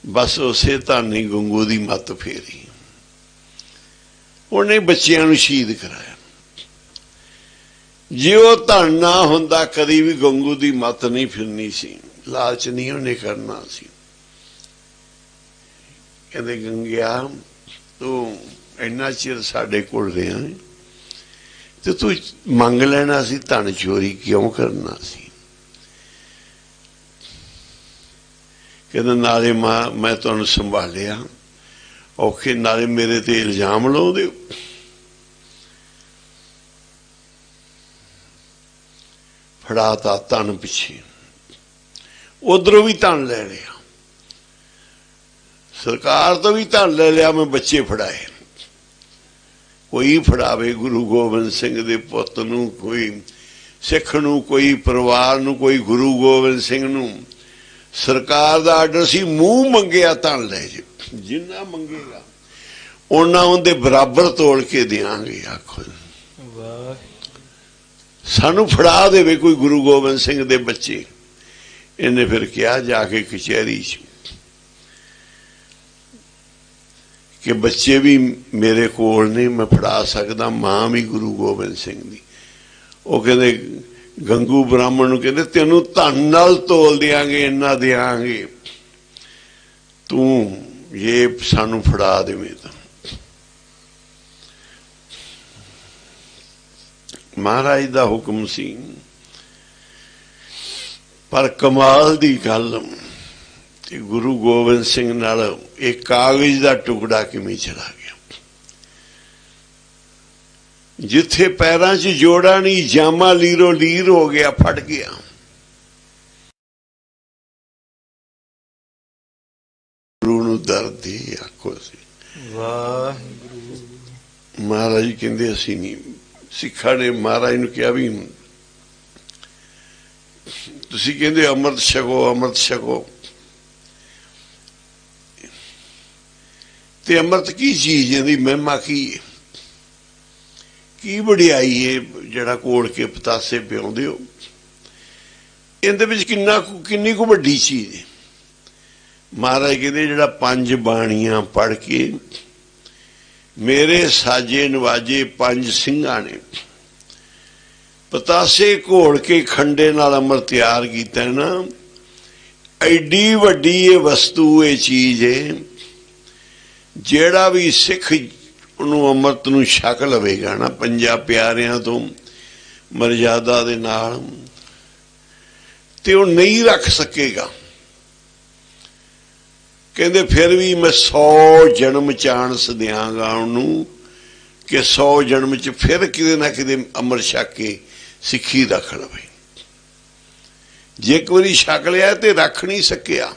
ਬਸ ਉਸੇ ਧਨ ਹੀ ਗੰਗੂ ਦੀ ਮੱਤ ਫੇਰੀ। ਉਹਨੇ ਬੱਚਿਆਂ ਨੂੰ ਸ਼ਹੀਦ ਕਰਾਇਆ। ਜੇ ਉਹ ਧਨ ਨਾ ਹੁੰਦਾ ਕਦੀ ਵੀ ਗੰਗੂ ਦੀ ਮੱਤ ਨਹੀਂ ਫਿਰਨੀ ਸੀ, ਲਾਲਚ ਨਹੀਂ ਉਹਨੇ ਕਰਨਾ ਸੀ। ਕਹਿੰਦੇ ਗੰਗਿਆ ਤੂੰ ਇੰਨਾ ਚਿਰ ਸਾਡੇ ਕੋਲ ਰਿਹਾ ਤੇ ਤੂੰ ਮੰਗ ਲੈਣਾ ਸੀ, ਧਨ ਚੋਰੀ ਕਿਉਂ ਕਰਨਾ ਸੀ? ਕਹਿੰਦਾ ਨਾਲੇ ਮੈਂ ਤੁਹਾਨੂੰ ਸੰਭਾਲਿਆ ਔਖੇ, ਨਾਲੇ ਮੇਰੇ ਤੇ ਇਲਜ਼ਾਮ ਲਾਉਂਦੇ ਹੋ। ਫੜਾਤਾ ਧਨ ਪਿੱਛੇ, ਉਧਰੋਂ ਵੀ ਧਨ ਲੈ ਲਿਆ, ਸਰਕਾਰ ਤੋਂ ਵੀ ਧਨ ਲੈ ਲਿਆ, ਮੈਂ ਬੱਚੇ ਫੜਾਏ। ਕੋਈ ਫੜਾਵੇ ਗੁਰੂ ਗੋਬਿੰਦ ਸਿੰਘ ਦੇ ਪੁੱਤ ਨੂੰ, ਕੋਈ ਸਿੱਖ ਨੂੰ, ਕੋਈ ਪਰਿਵਾਰ ਨੂੰ, ਕੋਈ ਗੁਰੂ ਗੋਬਿੰਦ ਸਿੰਘ ਨੂੰ। ਸਰਕਾਰ ਦਾ ਆਰਡਰ ਸੀ ਮੂੰਹ ਮੰਗਿਆ ਧਨ ਲੈ ਜੇ, ਜਿੰਨਾ ਮੰਗੇਗਾ ਉਹਨਾਂ ਉਹਦੇ ਬਰਾਬਰ ਤੋਲ ਕੇ ਦਿਆਂਗੇ। ਆਖੋ ਸਾਨੂੰ ਫੜਾ ਦੇਵੇ ਕੋਈ ਗੁਰੂ ਗੋਬਿੰਦ ਸਿੰਘ ਦੇ ਬੱਚੇ। ਇਹਨੇ ਫਿਰ ਕਿਹਾ ਜਾ ਕੇ ਕਚਹਿਰੀ 'ਚ ਕਿ ਬੱਚੇ ਵੀ ਮੇਰੇ ਕੋਲ ਨਹੀਂ, ਮੈਂ ਫੜਾ ਸਕਦਾ, ਮਾਂ ਵੀ ਗੁਰੂ ਗੋਬਿੰਦ ਸਿੰਘ ਦੀ। ਉਹ ਕਹਿੰਦੇ ਗੰਗੂ ਬ੍ਰਾਹਮਣ ਨੂੰ ਕਹਿੰਦੇ ਤੈਨੂੰ ਧਨ ਨਾਲ ਤੋਲ ਦਿਆਂਗੇ, ਇੰਨਾ ਦਿਆਂਗੇ, ਤੂੰ ਇਹ ਸਾਨੂੰ ਫੜਾ ਦੇਵੇਂ। ਤਾਂ ਮਹਾਰਾਜ ਦਾ ਹੁਕਮ ਸੀ। ਪਰ ਕਮਾਲ ਦੀ ਗੱਲ ਕਿ ਗੁਰੂ ਗੋਬਿੰਦ ਸਿੰਘ ਨਾਲ ਇਹ ਕਾਗਜ਼ ਦਾ ਟੁਕੜਾ ਕਿਵੇਂ ਚਲਾ ਗਿਆ। ਜਿੱਥੇ ਪੈਰਾਂ 'ਚ ਜੋੜਾ ਨਹੀਂ, ਜਾਮਾ ਲੀਰੋ ਲੀਰ ਹੋ ਗਿਆ, ਫਟ ਗਿਆ। ਗੁਰੂ ਨੂੰ ਦਰਦ ਹੀ ਆਖੋ ਸੀ। ਵਾਹਿਗੁਰੂ। ਮਹਾਰਾਜ ਕਹਿੰਦੇ ਅਸੀਂ ਨਹੀਂ। ਸਿੱਖਾਂ ਨੇ ਮਹਾਰਾਜ ਨੂੰ ਕਿਹਾ ਵੀ ਤੁਸੀਂ ਕਹਿੰਦੇ ਅੰਮ੍ਰਿਤ ਛਕੋ, ਅੰਮ੍ਰਿਤ ਛਕੋ, ਤੇ ਅੰਮ੍ਰਿਤ ਕੀ ਚੀਜ਼, ਇਹਦੀ ਮਹਿਮਾ ਕੀ ਹੈ, ਕੀ ਵਡਿਆਈ ਹੈ ਜਿਹੜਾ ਕੋਲ ਕੇ ਪਤਾਸੇ ਪਿਆਉਂਦੇ ਹੋ? ਇਹਦੇ ਵਿੱਚ ਕਿੰਨੀ ਕੁ ਵੱਡੀ ਚੀਜ਼ ਹੈ। ਮਹਾਰਾਜ ਕਹਿੰਦੇ ਜਿਹੜਾ 5 ਬਾਣੀਆਂ ਪੜ੍ਹ ਕੇ ਮੇਰੇ ਸਾਜੇ ਨਵਾਜੇ 5 ਸਿੰਘਾਂ ਨੇ ਪਤਾਸੇ ਘੋਲ ਕੇ ਖੰਡੇ ਨਾਲ ਅੰਮ੍ਰਿਤ ਤਿਆਰ ਕੀਤਾ ਨਾ, ਐਡੀ ਵੱਡੀ ਇਹ ਵਸਤੂ, ਇਹ ਚੀਜ਼ ਹੈ। ਜਿਹੜਾ ਵੀ ਸਿੱਖ ਉਹਨੂੰ ਅੰਮ੍ਰਿਤ ਨੂੰ ਛਕ ਲਵੇਗਾ ਨਾ 5 ਪਿਆਰਿਆਂ ਤੋਂ ਮਰਜ਼ਾਦਾ ਦੇ ਨਾਲ, ਤੇ ਉਹ ਨਹੀਂ ਰੱਖ ਸਕੇਗਾ। ਕਹਿੰਦੇ ਫਿਰ ਵੀ ਮੈਂ 100 ਜਨਮ ਚਾਂਸ ਦਿਆਂਗਾ ਉਹਨੂੰ ਕਿ 100 ਜਨਮ 'ਚ ਫਿਰ ਕਿਤੇ ਨਾ ਕਿਤੇ ਅੰਮ੍ਰਿਤ ਛਕ ਕੇ ਸਿੱਖੀ ਰੱਖ ਲਵੇ। ਜੇ ਇੱਕ ਵਾਰੀ ਛਕ ਲਿਆ ਤੇ ਰੱਖ ਨਹੀਂ ਸਕਿਆ,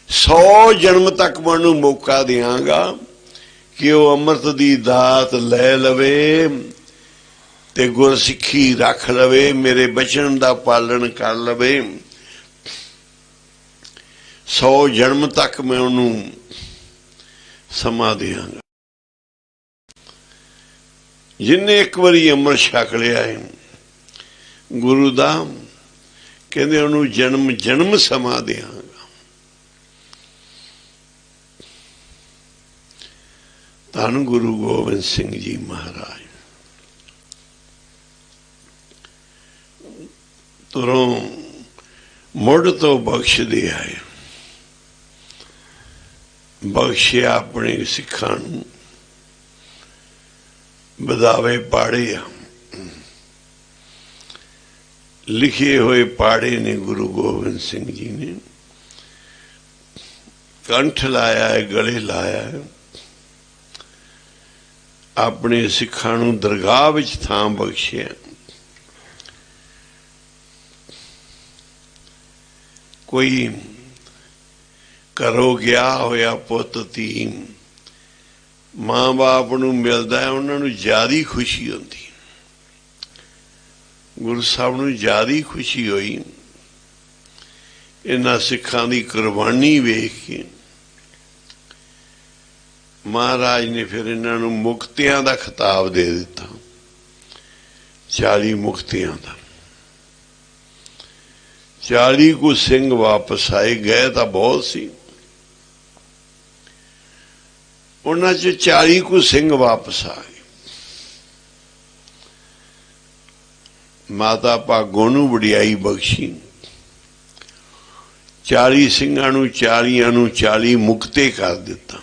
100 ਜਨਮ ਤੱਕ ਮੈਂ ਉਹਨੂੰ ਮੌਕਾ ਦਿਆਂਗਾ ਕਿ ਉਹ ਅੰਮ੍ਰਿਤ ਦੀ ਦਾਤ ਲੈ ਲਵੇ ਤੇ ਗੁਰਸਿੱਖੀ ਰੱਖ ਲਵੇ, ਮੇਰੇ ਬਚਨ ਦਾ ਪਾਲਣ ਕਰ ਲਵੇ। 100 ਜਨਮ ਤੱਕ ਮੈਂ ਉਹਨੂੰ ਸਮਾਂ ਦਿਆਂਗਾ। ਜਿੰਨੇ ਇੱਕ ਵਾਰੀ ਅੰਮ੍ਰਿਤ ਛਕ ਲਿਆ ਹੈ ਗੁਰੂ ਦਾ, ਕਹਿੰਦੇ ਉਹਨੂੰ ਜਨਮ ਜਨਮ ਸਮਾਂ ਦਿਆਂਗਾ। ਧੰਨ ਗੁਰੂ ਗੋਬਿੰਦ ਸਿੰਘ ਜੀ ਮਹਾਰਾਜ ਤੁਰੋਂ ਮੁੱਢ ਤੋਂ ਬਖਸ਼ਦੇ ਆਏ। ਬਖਸ਼ਿਆ ਆਪਣੇ ਸਿੱਖਾਂ ਨੂੰ, ਬਦਾਵੇ ਪਾੜੇ ਆ, ਲਿਖੇ ਹੋਏ ਪਾੜੇ ਨੇ ਗੁਰੂ ਗੋਬਿੰਦ ਸਿੰਘ ਜੀ ਨੇ। ਕੰਠ ਲਾਇਆ ਹੈ, ਗਲੇ ਲਾਇਆ ਹੈ। ਆਪਣੇ ਸਿੱਖਾਂ ਨੂੰ ਦਰਗਾਹ ਵਿੱਚ ਥਾਂ ਬਖਸ਼ਿਆ। ਕੋਈ ਘਰੋਂ ਗਿਆ ਹੋਇਆ ਪੁੱਤ ਧੀ ਮਾਂ ਬਾਪ ਨੂੰ ਮਿਲਦਾ ਹੈ, ਉਹਨਾਂ ਨੂੰ ਜ਼ਿਆਦਾ ਖੁਸ਼ੀ ਹੁੰਦੀ। ਗੁਰੂ ਸਾਹਿਬ ਨੂੰ ਜ਼ਿਆਦਾ ਖੁਸ਼ੀ ਹੋਈ ਇਹਨਾਂ ਸਿੱਖਾਂ ਦੀ ਕੁਰਬਾਨੀ ਵੇਖ ਕੇ। ਮਹਾਰਾਜ ਨੇ ਫਿਰ ਇਹਨਾਂ ਨੂੰ ਮੁਕਤਿਆਂ ਦਾ ਖਿਤਾਬ ਦੇ ਦਿੱਤਾ, 40 ਮੁਕਤਿਆਂ ਦਾ। 40 ਕੁ ਸਿੰਘ ਵਾਪਸ ਆਏ, ਗਏ ਤਾਂ ਬਹੁਤ ਸੀ, ਉਹਨਾਂ 'ਚ 40 ਕੁ ਸਿੰਘ ਵਾਪਸ ਆ ਗਏ। ਮਾਤਾ ਭਾਗੋ ਨੂੰ ਵਡਿਆਈ ਬਖਸ਼ੀ, 40 ਸਿੰਘਾਂ ਨੂੰ 40 ਨੂੰ 40 ਮੁਕਤੇ ਕਰ ਦਿੱਤਾ।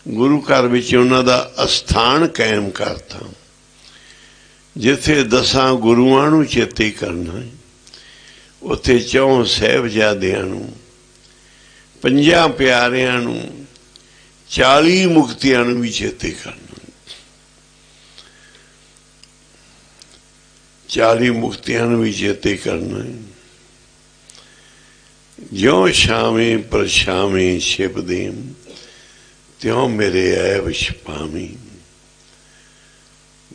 ਗੁਰੂ ਘਰ ਵਿੱਚ ਉਹਨਾਂ ਦਾ ਅਸਥਾਨ ਕਾਇਮ ਕਰਤਾ, ਜਿੱਥੇ 10 ਗੁਰੂਆਂ ਨੂੰ ਚੇਤੇ ਕਰਨਾ, ਉੱਥੇ 4 ਸਾਹਿਬਜ਼ਾਦਿਆਂ ਨੂੰ, 5 ਪਿਆਰਿਆਂ ਨੂੰ, 40 ਮੁਕਤਿਆਂ ਨੂੰ ਵੀ ਚੇਤੇ ਕਰਨਾ। 40 ਮੁਕਤਿਆਂ ਨੂੰ ਵੀ ਚੇਤੇ ਕਰਨਾ। ਜਿਉਂ ਛਾਵੇਂ ਪਰਛਾਵੇਂ ਛਿਪਦੇ, ਤਿਉਂ ਮੇਰੇ ਐਬ ਛਪਾਵੀਂ।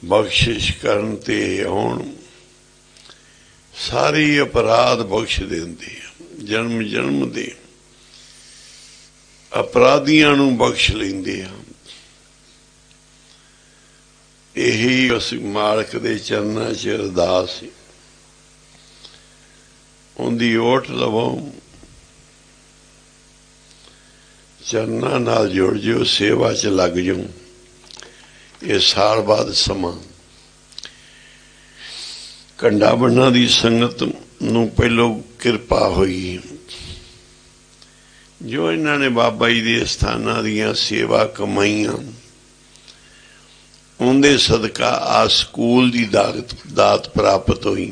ਬਖਸ਼ਿਸ਼ ਕਰਨ ਤੇ ਆਉਣ, ਸਾਰੇ ਅਪਰਾਧ ਬਖਸ਼ ਦਿੰਦੇ ਆ। ਜਨਮ ਜਨਮ ਦੇ ਅਪਰਾਧੀਆਂ ਨੂੰ ਬਖਸ਼ ਲੈਂਦੇ ਆ। ਇਹੀ ਉਸ ਮਾਲਕ ਦੇ ਚਰਨਾਂ 'ਚ ਅਰਦਾਸ, ਉਹਦੀ ਓਟ ਲਵੋ, ਚਰਨਾਂ ਨਾਲ ਜੁੜ ਜਾਓ, ਸੇਵਾ 'ਚ ਲੱਗ ਜਾਓ। ਇਹ ਸਾਲ ਬਾਅਦ ਸਮਾਂ ਕੰਡਾ ਬੰਨਾ ਦੀ ਸੰਗਤ ਨੂੰ ਪਹਿਲੋਂ ਕਿਰਪਾ ਹੋਈ, ਜੋ ਇਹਨਾਂ ਨੇ ਬਾਬਾ ਜੀ ਦੇ ਸਥਾਨਾਂ ਦੀਆਂ ਸੇਵਾ ਕਮਾਈਆਂ, ਉਹਦੇ ਸਦਕਾ ਆ ਸਕੂਲ ਦੀ ਦਾਤ ਪ੍ਰਾਪਤ ਹੋਈ।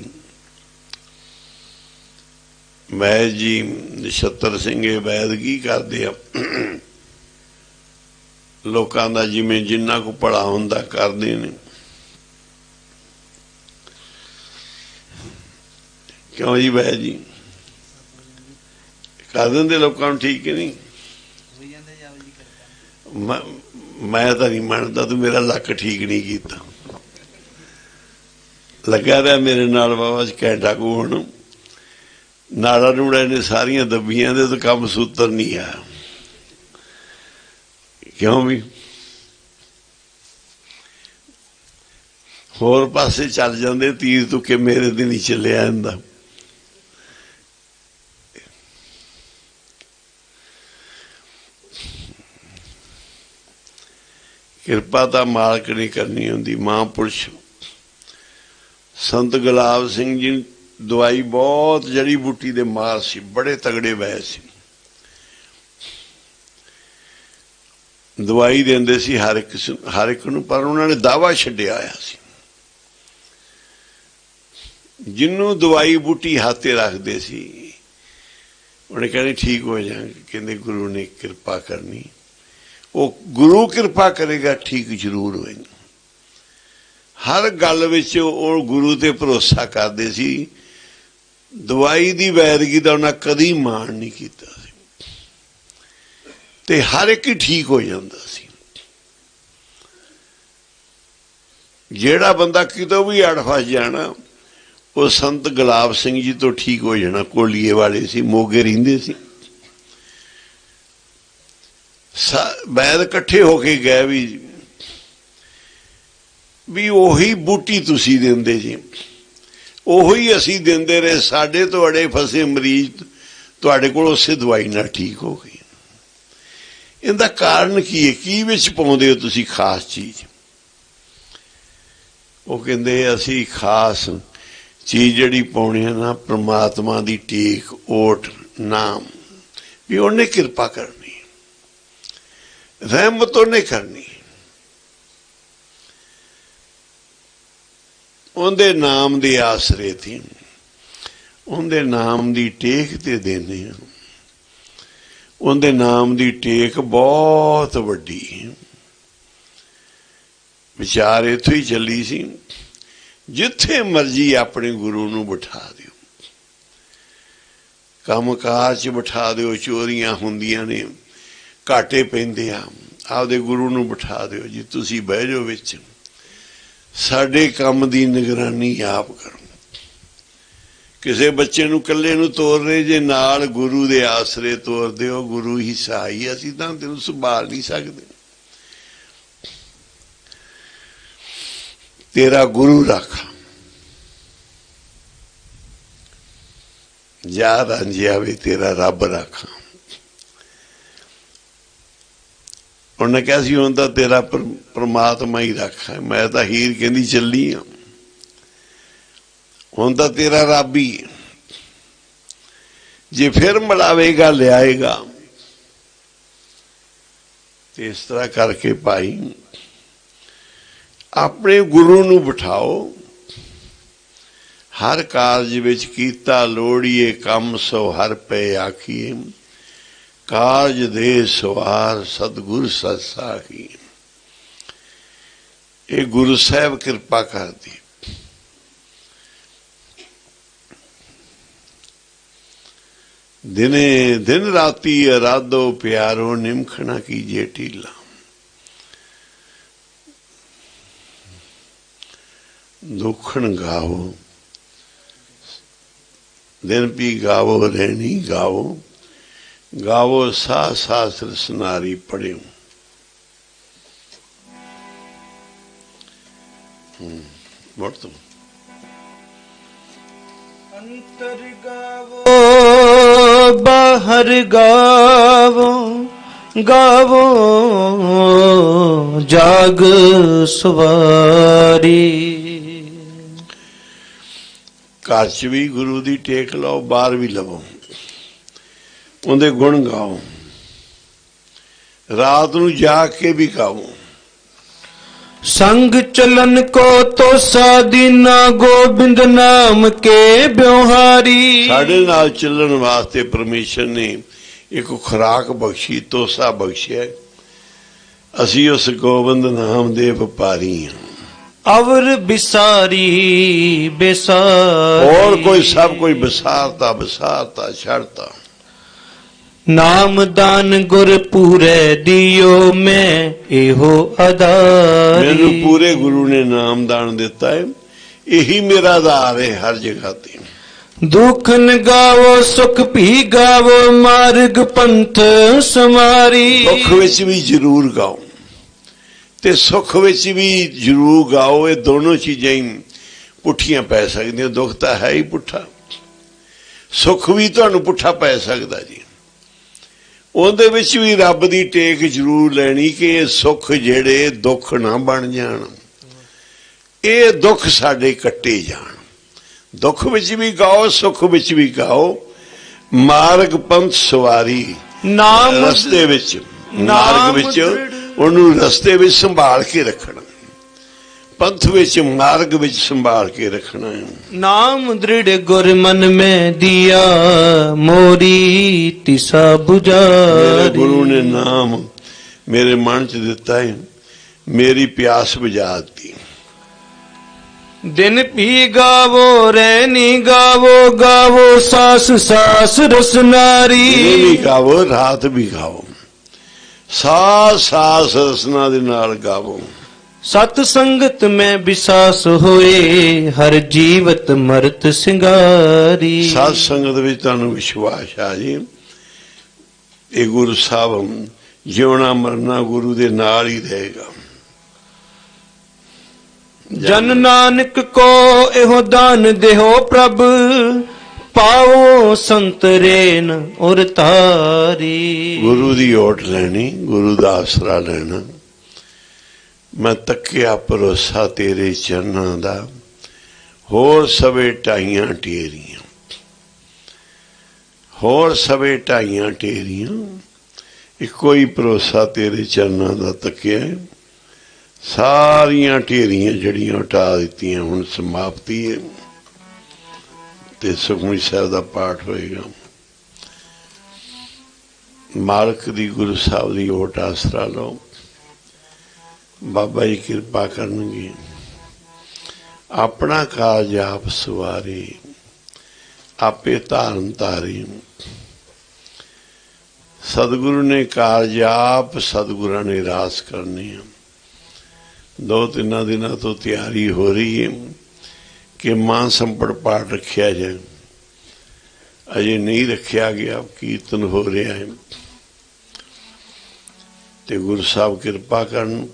ਵੈਦ ਜੀ ਨਛੱਤਰ ਸਿੰਘ ਵੈਦ ਕੀ ਕਰਦੇ ਆ, ਲੋਕਾਂ ਦਾ ਜਿਵੇਂ ਜਿੰਨਾ ਕੁ ਭਲਾ ਹੁੰਦਾ ਕਰਦੇ ਨੇ। ਕਿਉਂ ਜੀ ਵੈਦ ਜੀ ਕਰ ਦਿੰਦੇ ਲੋਕਾਂ ਨੂੰ, ਠੀਕ ਨਹੀਂ? ਮੈਂ ਤਾਂ ਨਹੀਂ ਮੰਨਦਾ, ਤੂੰ ਮੇਰਾ ਲੱਕ ਠੀਕ ਨਹੀਂ ਕੀਤਾ। ਲੱਗਾ ਰਿਹਾ ਮੇਰੇ ਨਾਲ ਬਾਬਾ ਘੰਟਾ ਕੁ, ਹੁਣ ਨਾੜਾ ਨੂੜਾ ਨੇ ਸਾਰੀਆਂ ਦੱਬੀਆਂ ਦੇ ਤਾਂ ਕੰਮ ਸੂਤਰ ਨਹੀਂ ਆ। ਕਿਉਂ ਵੀ ਹੋਰ ਪਾਸੇ ਚੱਲ ਜਾਂਦੇ, ਤੀਰ ਤੁੱਕੇ ਮੇਰੇ ਤੇ ਨਹੀਂ ਚੱਲਿਆ ਜਾਂਦਾ। ਕਿਰਪਾ ਤਾਂ ਮਾਲਕ ਨੇ ਕਰਨੀ ਹੁੰਦੀ। ਮਹਾਂਪੁਰਸ਼ ਸੰਤ ਗੁਲਾਬ ਸਿੰਘ ਜੀ ਦਵਾਈ ਬਹੁਤ ਜੜੀ ਬੂਟੀ ਦੇ ਮਾਰ ਸੀ, ਬੜੇ ਤਗੜੇ ਵੈਦ ਸੀ। ਦਵਾਈ ਦਿੰਦੇ ਸੀ ਹਰ ਇੱਕ ਨੂੰ, ਪਰ ਉਹਨਾਂ ਨੇ ਦਾਵਾ ਛੱਡਿਆ ਆਇਆ ਸੀ। ਜਿਹਨੂੰ ਦਵਾਈ ਬੂਟੀ ਹੱਥੇ ਰੱਖਦੇ ਸੀ, ਉਹਨੇ ਕਹਿੰਦੇ ਠੀਕ ਹੋ ਜਾਣਗੇ। ਕਹਿੰਦੇ ਗੁਰੂ ਨੇ ਕਿਰਪਾ ਕਰਨੀ, ਉਹ ਗੁਰੂ ਕਿਰਪਾ ਕਰੇਗਾ, ਠੀਕ ਜ਼ਰੂਰ ਹੋਏਗਾ। ਹਰ ਗੱਲ ਵਿੱਚ ਉਹ ਗੁਰੂ ਤੇ ਭਰੋਸਾ ਕਰਦੇ ਸੀ। ਦਵਾਈ ਦੀ ਵੈਦਗੀ ਦਾ ਉਹਨਾਂ ਕਦੀ ਮਾਣ ਨਹੀਂ ਕੀਤਾ ਸੀ, ਤੇ ਹਰ ਇੱਕ ਹੀ ਠੀਕ ਹੋ ਜਾਂਦਾ ਸੀ। ਜਿਹੜਾ ਬੰਦਾ ਕਿਤੋਂ ਵੀ ਅੜ ਫਸ ਜਾਣਾ, ਉਹ ਸੰਤ ਗੁਲਾਬ ਸਿੰਘ ਜੀ ਤੋਂ ਠੀਕ ਹੋ ਜਾਣਾ। ਕੋਲੀਏ ਵਾਲੇ ਸੀ, ਮੋਗੇ ਰਹਿੰਦੇ ਸੀ। ਵੈਦ ਇਕੱਠੇ ਹੋ ਕੇ ਗਏ ਵੀ ਉਹੀ ਬੂਟੀ ਤੁਸੀਂ ਦਿੰਦੇ ਜੀ, ਉਹੀ ਅਸੀਂ ਦਿੰਦੇ ਰਹੇ। ਸਾਡੇ ਤੋਂ ਅੜੇ ਫਸੇ ਮਰੀਜ਼ ਤੁਹਾਡੇ ਕੋਲ ਉਸੇ ਦਵਾਈ ਨਾਲ ਠੀਕ ਹੋ ਗਏ। ਇਹਦਾ ਕਾਰਨ ਕੀ ਹੈ? ਕੀ ਵਿੱਚ ਪਾਉਂਦੇ ਹੋ ਤੁਸੀਂ ਖਾਸ ਚੀਜ਼? ਉਹ ਕਹਿੰਦੇ ਅਸੀਂ ਖਾਸ ਚੀਜ਼ ਜਿਹੜੀ ਪਾਉਣੀ ਹੈ ਨਾ, ਪ੍ਰਮਾਤਮਾ ਦੀ ਟੇਕ ਓਟ ਨਾਮ, ਵੀ ਉਹਨੇ ਕਿਰਪਾ ਕਰਨੀ, ਰਹਿਮਤ ਉਹਨੇ ਕਰਨੀ, ਉਹਦੇ ਨਾਮ ਦੇ ਆਸਰੇ ਤੇ, ਉਹਦੇ ਨਾਮ ਦੀ ਟੇਕ ਤੇ ਦੇਣੇ ਆ। ਉਹਦੇ ਨਾਮ ਦੀ ਟੇਕ ਬਹੁਤ ਵੱਡੀ, ਵਿਚਾਰ ਇੱਥੋਂ ਹੀ ਚੱਲੀ ਸੀ। ਜਿੱਥੇ ਮਰਜੀ ਆਪਣੇ ਗੁਰੂ ਨੂੰ ਬਿਠਾ ਦਿਓ, ਕੰਮ ਕਾਰ 'ਚ ਬਿਠਾ ਦਿਓ, ਚੋਰੀਆਂ ਹੁੰਦੀਆਂ ਨੇ, ਘਾਟੇ ਪੈਂਦੇ ਆ, ਆਪਦੇ ਗੁਰੂ ਨੂੰ ਬਿਠਾ ਦਿਓ ਜੀ, ਤੁਸੀਂ ਬਹਿ ਜਾਓ ਵਿੱਚ, ਸਾਡੇ ਕੰਮ ਦੀ ਨਿਗਰਾਨੀ ਆਪ ਕਰੋ। ਕਿਸੇ ਬੱਚੇ ਨੂੰ ਇਕੱਲੇ ਨੂੰ ਤੋਰ ਰਹੇ ਜੇ, ਨਾਲ ਗੁਰੂ ਦੇ ਆਸਰੇ ਤੋਰਦੇ ਹੋ, ਗੁਰੂ ਹੀ ਸਹਾਈ। ਅਸੀਂ ਤਾਂ ਤੈਨੂੰ ਸੰਭਾਲ ਨਹੀਂ ਸਕਦੇ। ਤੇਰਾ ਗੁਰੂ ਰੱਖ, ਜਾ ਰਾਂਝਿਆ ਵੇ ਤੇਰਾ ਰੱਬ ਰੱਖ। ਉਹਨੇ ਕਿਹਾ ਸੀ ਹੁਣ ਤਾਂ ਤੇਰਾ ਪ੍ਰਮਾਤਮਾ ਹੀ ਰੱਖ। ਮੈਂ ਤਾਂ ਹੀਰ ਕਹਿੰਦੀ ਚੱਲੀ ਆ, ਹੁਣ ਤਾਂ ਤੇਰਾ ਰੱਬ ਹੀ। ਜੇ ਫਿਰ ਮਿਲਾਵੇਗਾ ਲਿਆਏਗਾ। ਤੇ ਇਸ ਤਰ੍ਹਾਂ ਕਰਕੇ ਭਾਈ ਆਪਣੇ ਗੁਰੂ ਨੂੰ ਬਿਠਾਓ। ਹਰ ਕਾਰਜ ਵਿੱਚ ਕੀਤਾ ਲੋੜੀਏ ਕੰਮ, ਸੋ ਹਰ ਪੈ ਆਖੀਏ। ਕਾਰਜ ਦੇ ਸਵਾਰ ਸਤਿਗੁਰ ਸਤ ਸਾਖੀ। ਇਹ ਗੁਰੂ ਸਾਹਿਬ ਕਿਰਪਾ ਕਰਦੀ। ਦਿਨੇ ਦਿਨ ਰਾਤੀ ਅਰਾਧੋ ਪਿਆਰੋ, ਨਿਮਖਣਾ ਕੀਜੇ ਢੀਲਾ। ਦੁਖਣ ਗਾਵੋ, ਦਿਨ ਪੀ ਗਾਵੋ, ਰਹਿਣੀ ਗਾਵੋ। ਗਾਵੋ ਸਾਹ ਸਾਸਰ ਸੁਨਾਰੀ ਪੜਿਓ। ਮੁੜ ਤੋਂ ਅੰਤਰ ਗਾਵੋ ਬਾਹਰ ਗਾਵੋ, ਗਾਵੋ ਜਾਗ ਸਵਾਰੀ। ਘਰ 'ਚ ਵੀ ਗੁਰੂ ਦੀ ਟੇਕ ਲਾਓ, ਬਾਹਰ ਵੀ ਲਵੋ, ਉਹਦੇ ਗੁਣ ਗਾਓ। ਰਾਤ ਨੂੰ ਜਾਗ ਕੇ ਵੀ ਗਾਓ। ਸੰਗ ਚਲਨ ਕੋ ਤੋਸਾ ਦੀਨਾ, ਗੋਬਿੰਦ ਨਾਮ ਕੇ ਬਿਵਹਾਰੀ। ਸਾਡੇ ਨਾਲ ਚੱਲਣ ਵਾਸਤੇ ਪਰਮੇਸ਼ਰ ਨੇ ਇੱਕ ਖੁਰਾਕ ਬਖਸ਼ੀ, ਤੋਸਾ ਬਖਸ਼ਿਆ। ਅਸੀਂ ਉਸ ਗੋਬਿੰਦ ਨਾਮ ਦੇ ਵਪਾਰੀ ਹਾਂ। ਅਵਰ ਬਿਸਾਰੀ ਬਿਸਾਰੀ, ਹੋਰ ਕੋਈ ਸਭ ਕੋਈ ਵਿਸਾਰਤਾ ਵਿਸਾਰਤਾ ਛੱਡਤਾ। ਨਾਮ ਦਾਨ ਗੁਰ ਪੂਰੇ ਦਿਓ, ਮੈਂ ਇਹੋ ਆਧਾਰੀ। ਮੈਨੂੰ ਪੂਰੇ ਗੁਰੂ ਨੇ ਨਾਮ ਦਾਨ ਦਿੱਤਾ ਹੈ, ਇਹੀ ਮੇਰਾ ਆਧਾਰ ਹੈ ਹਰ ਜਗ੍ਹਾ ਤੇ। ਦੁਖਨ ਗਾਵੋ ਸੁਖ ਭੀ ਗਾਵੋ, ਮਾਰਗ ਪੰਥ ਸਮਾਰੀ। ਦੁੱਖ ਵਿੱਚ ਵੀ ਜ਼ਰੂਰ ਗਾਓ ਤੇ ਸੁੱਖ ਵਿੱਚ ਵੀ ਜ਼ਰੂਰ ਗਾਓ। ਇਹ ਦੋਨੋਂ ਚੀਜ਼ਾਂ ਹੀ ਪੁੱਠੀਆਂ ਪੈ ਸਕਦੀਆਂ। ਦੁੱਖ ਤਾਂ ਹੈ ਹੀ ਪੁੱਠਾ, ਸੁੱਖ ਵੀ ਤੁਹਾਨੂੰ ਪੁੱਠਾ ਪੈ ਸਕਦਾ ਜੀ। ਉਹਦੇ ਵਿੱਚ ਵੀ ਰੱਬ ਦੀ ਟੇਕ ਜ਼ਰੂਰ ਲੈਣੀ ਕਿ ਇਹ ਸੁੱਖ ਜਿਹੜੇ ਦੁੱਖ ਨਾ ਬਣ ਜਾਣ, ਇਹ ਦੁੱਖ ਸਾਡੇ ਕੱਟੇ ਜਾਣ। ਦੁੱਖ ਵਿੱਚ ਵੀ ਗਾਓ, ਸੁੱਖ ਵਿੱਚ ਵੀ ਗਾਓ। ਮਾਰਗ ਪੰਥ ਸਵਾਰੀ, ਨਾਮ ਰਸਤੇ ਵਿੱਚ, ਮਾਰਗ ਵਿੱਚ ਉਹਨੂੰ ਰਸਤੇ ਵਿੱਚ ਸੰਭਾਲ ਕੇ ਰੱਖਣਾ, ਪੰਥ ਵਿੱਚ ਮਾਰਗ ਵਿੱਚ ਸੰਭਾਲ ਕੇ ਰੱਖਣਾ ਹੈ। ਨਾਮ ਦ੍ਰਿੜ ਗੁਰ ਮਨ ਮੈਂ ਦਿਆ, ਮੋਰੀ ਤਿਸਾ ਬੁਝਾਰੀ। ਮੇਰੇ ਗੁਰੂ ਨੇ ਨਾਮ ਮੇਰੇ ਮਨ ਚ ਦਿੱਤਾ ਹੈ, ਮੇਰੀ ਪਿਆਸ ਬੁਝਾ ਦਿੱਤੀ। ਦਿਨ ਪੀ ਗਾਵੋ ਰਹਿਣੀ ਗਾਵੋ, ਗਾਵੋ ਸਾਸ ਸਾਸ ਰਸਨਾਰੀ। ਦਿਨ ਵੀ ਗਾਵੋ, ਰਾਤ ਵੀ ਗਾਵੋ, ਸਾਸ ਸਾਸ ਰਸਨਾ ਦੇ ਨਾਲ ਗਾਵੋ। ਸਤ ਸੰਗਤ ਮੈਂ ਵਿਸਾਸ ਹੋਏ, ਹਰ ਜੀਵਤ ਮਰਤ ਸਿੰਗਾਰੀ। ਸਤ ਸੰਗਤ ਵਿੱਚ ਤੁਹਾਨੂੰ ਵਿਸ਼ਵਾਸ ਆ ਜੀ। ਇਹ ਗੁਰੂ ਸਾਹਿਬ ਜਿਉਣਾ ਮਰਨਾ ਗੁਰੂ ਦੇ ਨਾਲ ਹੀ ਰਹੇਗਾ। ਜਨ ਨਾਨਕ ਕੋ ਇਹੋ ਦਾਨ ਦੇਹੋ ਪ੍ਰਭ, ਪਾਓ ਸੰਤਰੇਨ ਔਰ ਤਾਰੀ। ਗੁਰੂ ਦੀ ਓਟ ਲੈਣੀ, ਗੁਰੂ ਦਾ ਆਸਰਾ ਲੈਣਾ। ਮੈਂ ਤੱਕਿਆ ਭਰੋਸਾ ਤੇਰੇ ਚਰਨਾਂ ਦਾ, ਹੋਰ ਸਵੇ ਢਾਈਆਂ ਟੇਰੀਆਂ, ਹੋਰ ਸਵੇ ਢਾਈਆਂ ਟੇਰੀਆਂ। ਇੱਕੋ ਹੀ ਭਰੋਸਾ ਤੇਰੇ ਚਰਨਾਂ ਦਾ ਤੱਕਿਆ, ਸਾਰੀਆਂ ਢੇਰੀਆਂ ਜਿਹੜੀਆਂ ਹਟਾ ਦਿੱਤੀਆਂ। ਹੁਣ ਸਮਾਪਤੀ ਹੈ ਤੇ ਸੁਖਮਨੀ ਸਾਹਿਬ ਦਾ ਪਾਠ ਹੋਏਗਾ। ਮਾਲਕ ਦੀ ਗੁਰੂ ਸਾਹਿਬ ਦੀ ਓਟ ਆਸਰਾ ਲਓ, ਬਾਬਾ ਜੀ ਕਿਰਪਾ ਕਰਨਗੇ। ਆਪਣਾ ਕਾਰਜ ਆਪ ਸਵਾਰੇ, ਆਪੇ ਧਾਰਨ ਧਾਰੇ। ਸਤਿਗੁਰੂ ਨੇ ਕਾਰਜ ਆਪ ਸਤਿਗੁਰਾਂ ਨੇ ਰਾਸ ਕਰਨੇ ਆ। 2-3 ਦਿਨਾਂ ਤੋਂ ਤਿਆਰੀ ਹੋ ਰਹੀ ਹੈ ਕਿ ਮਾਂ ਸੰਪੜ ਪਾਠ ਰੱਖਿਆ ਜਾਏ। ਅਜੇ ਨਹੀਂ ਰੱਖਿਆ ਗਿਆ, ਕੀਰਤਨ ਹੋ ਰਿਹਾ ਹੈ ਤੇ ਗੁਰੂ ਸਾਹਿਬ ਕਿਰਪਾ ਕਰਨ,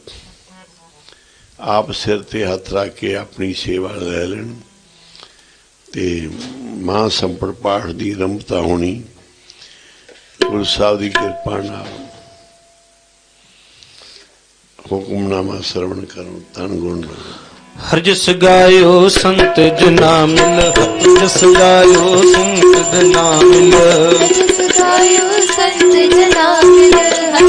ਆਪ ਸਿਰ ਤੇ ਹੱਥ ਰੱਖ ਕੇ ਆਪਣੀ ਸੇਵਾ ਲੈ ਲੈਣ ਤੇ ਮਹਾਂ ਸੰਪੜ ਪਾਠ ਦੀ ਆਰੰਭਤਾ ਹੋਣੀ ਗੁਰੂ ਸਾਹਿਬ ਦੀ ਕਿਰਪਾ ਨਾਲ। ਹੁਕਮਨਾਮਾ ਸਰਵਣ ਕਰੋ, ਧੰਨ ਗੁਣ ਲਓ। ਹਰ ਜਸ ਗਾਇਓ ਸੰਤ ਜਨਾ ਮਿਲ, ਹਰ ਜਸ ਗਾਇਓ ਸੰਤ ਜਨਾ ਮਿਲ, जस गायो संत जना मिल,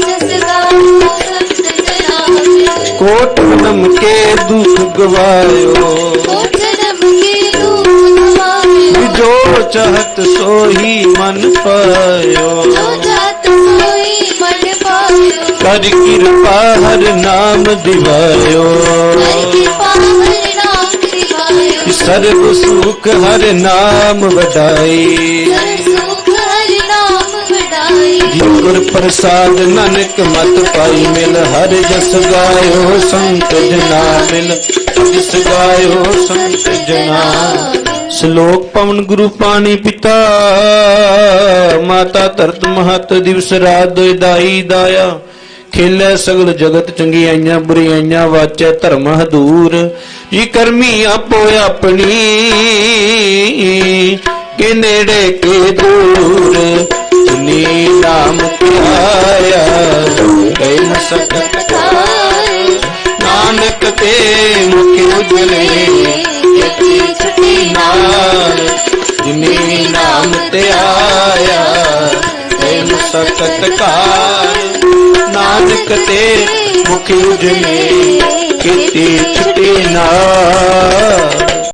जस गायो संत जना मिल। ਕੋਟ ਜਨਮ ਕੇ ਦੁਖ ਗਵਾਇਓ, कोट जन्म के दुख गवायो, ਜੋ ਚਾਹਤ सोही मन पायो। जो जात सोई मन पायो, कर कृपा हर नाम दिवायो, हर कृपा हर नाम दिवायो। सर्व सुख हर नाम वडाई, हर सुख हर नाम वडाई। जिन गुर प्रसाद नानक मत पाई मिल, हर जस गायो संत जना मिल, जस गायो संत जना। श्लोक पवन गुरु पानी पिता, माता धरत महत दिवस रात दोय दाई दाया। खेलै सगल जगत चंगियाइयां बुराइयां, वाचै धर्म हदूर। जी करमी आपो अपनी, के नेड़े के दूर। नी नाम ध्याया गए न सकत खाए, नानक ते मुख उजले, यति छुटी नाल जिनी नाम ते आया गए न सकत काल। नानक ते मुख उजले, खेती छुटी नाल।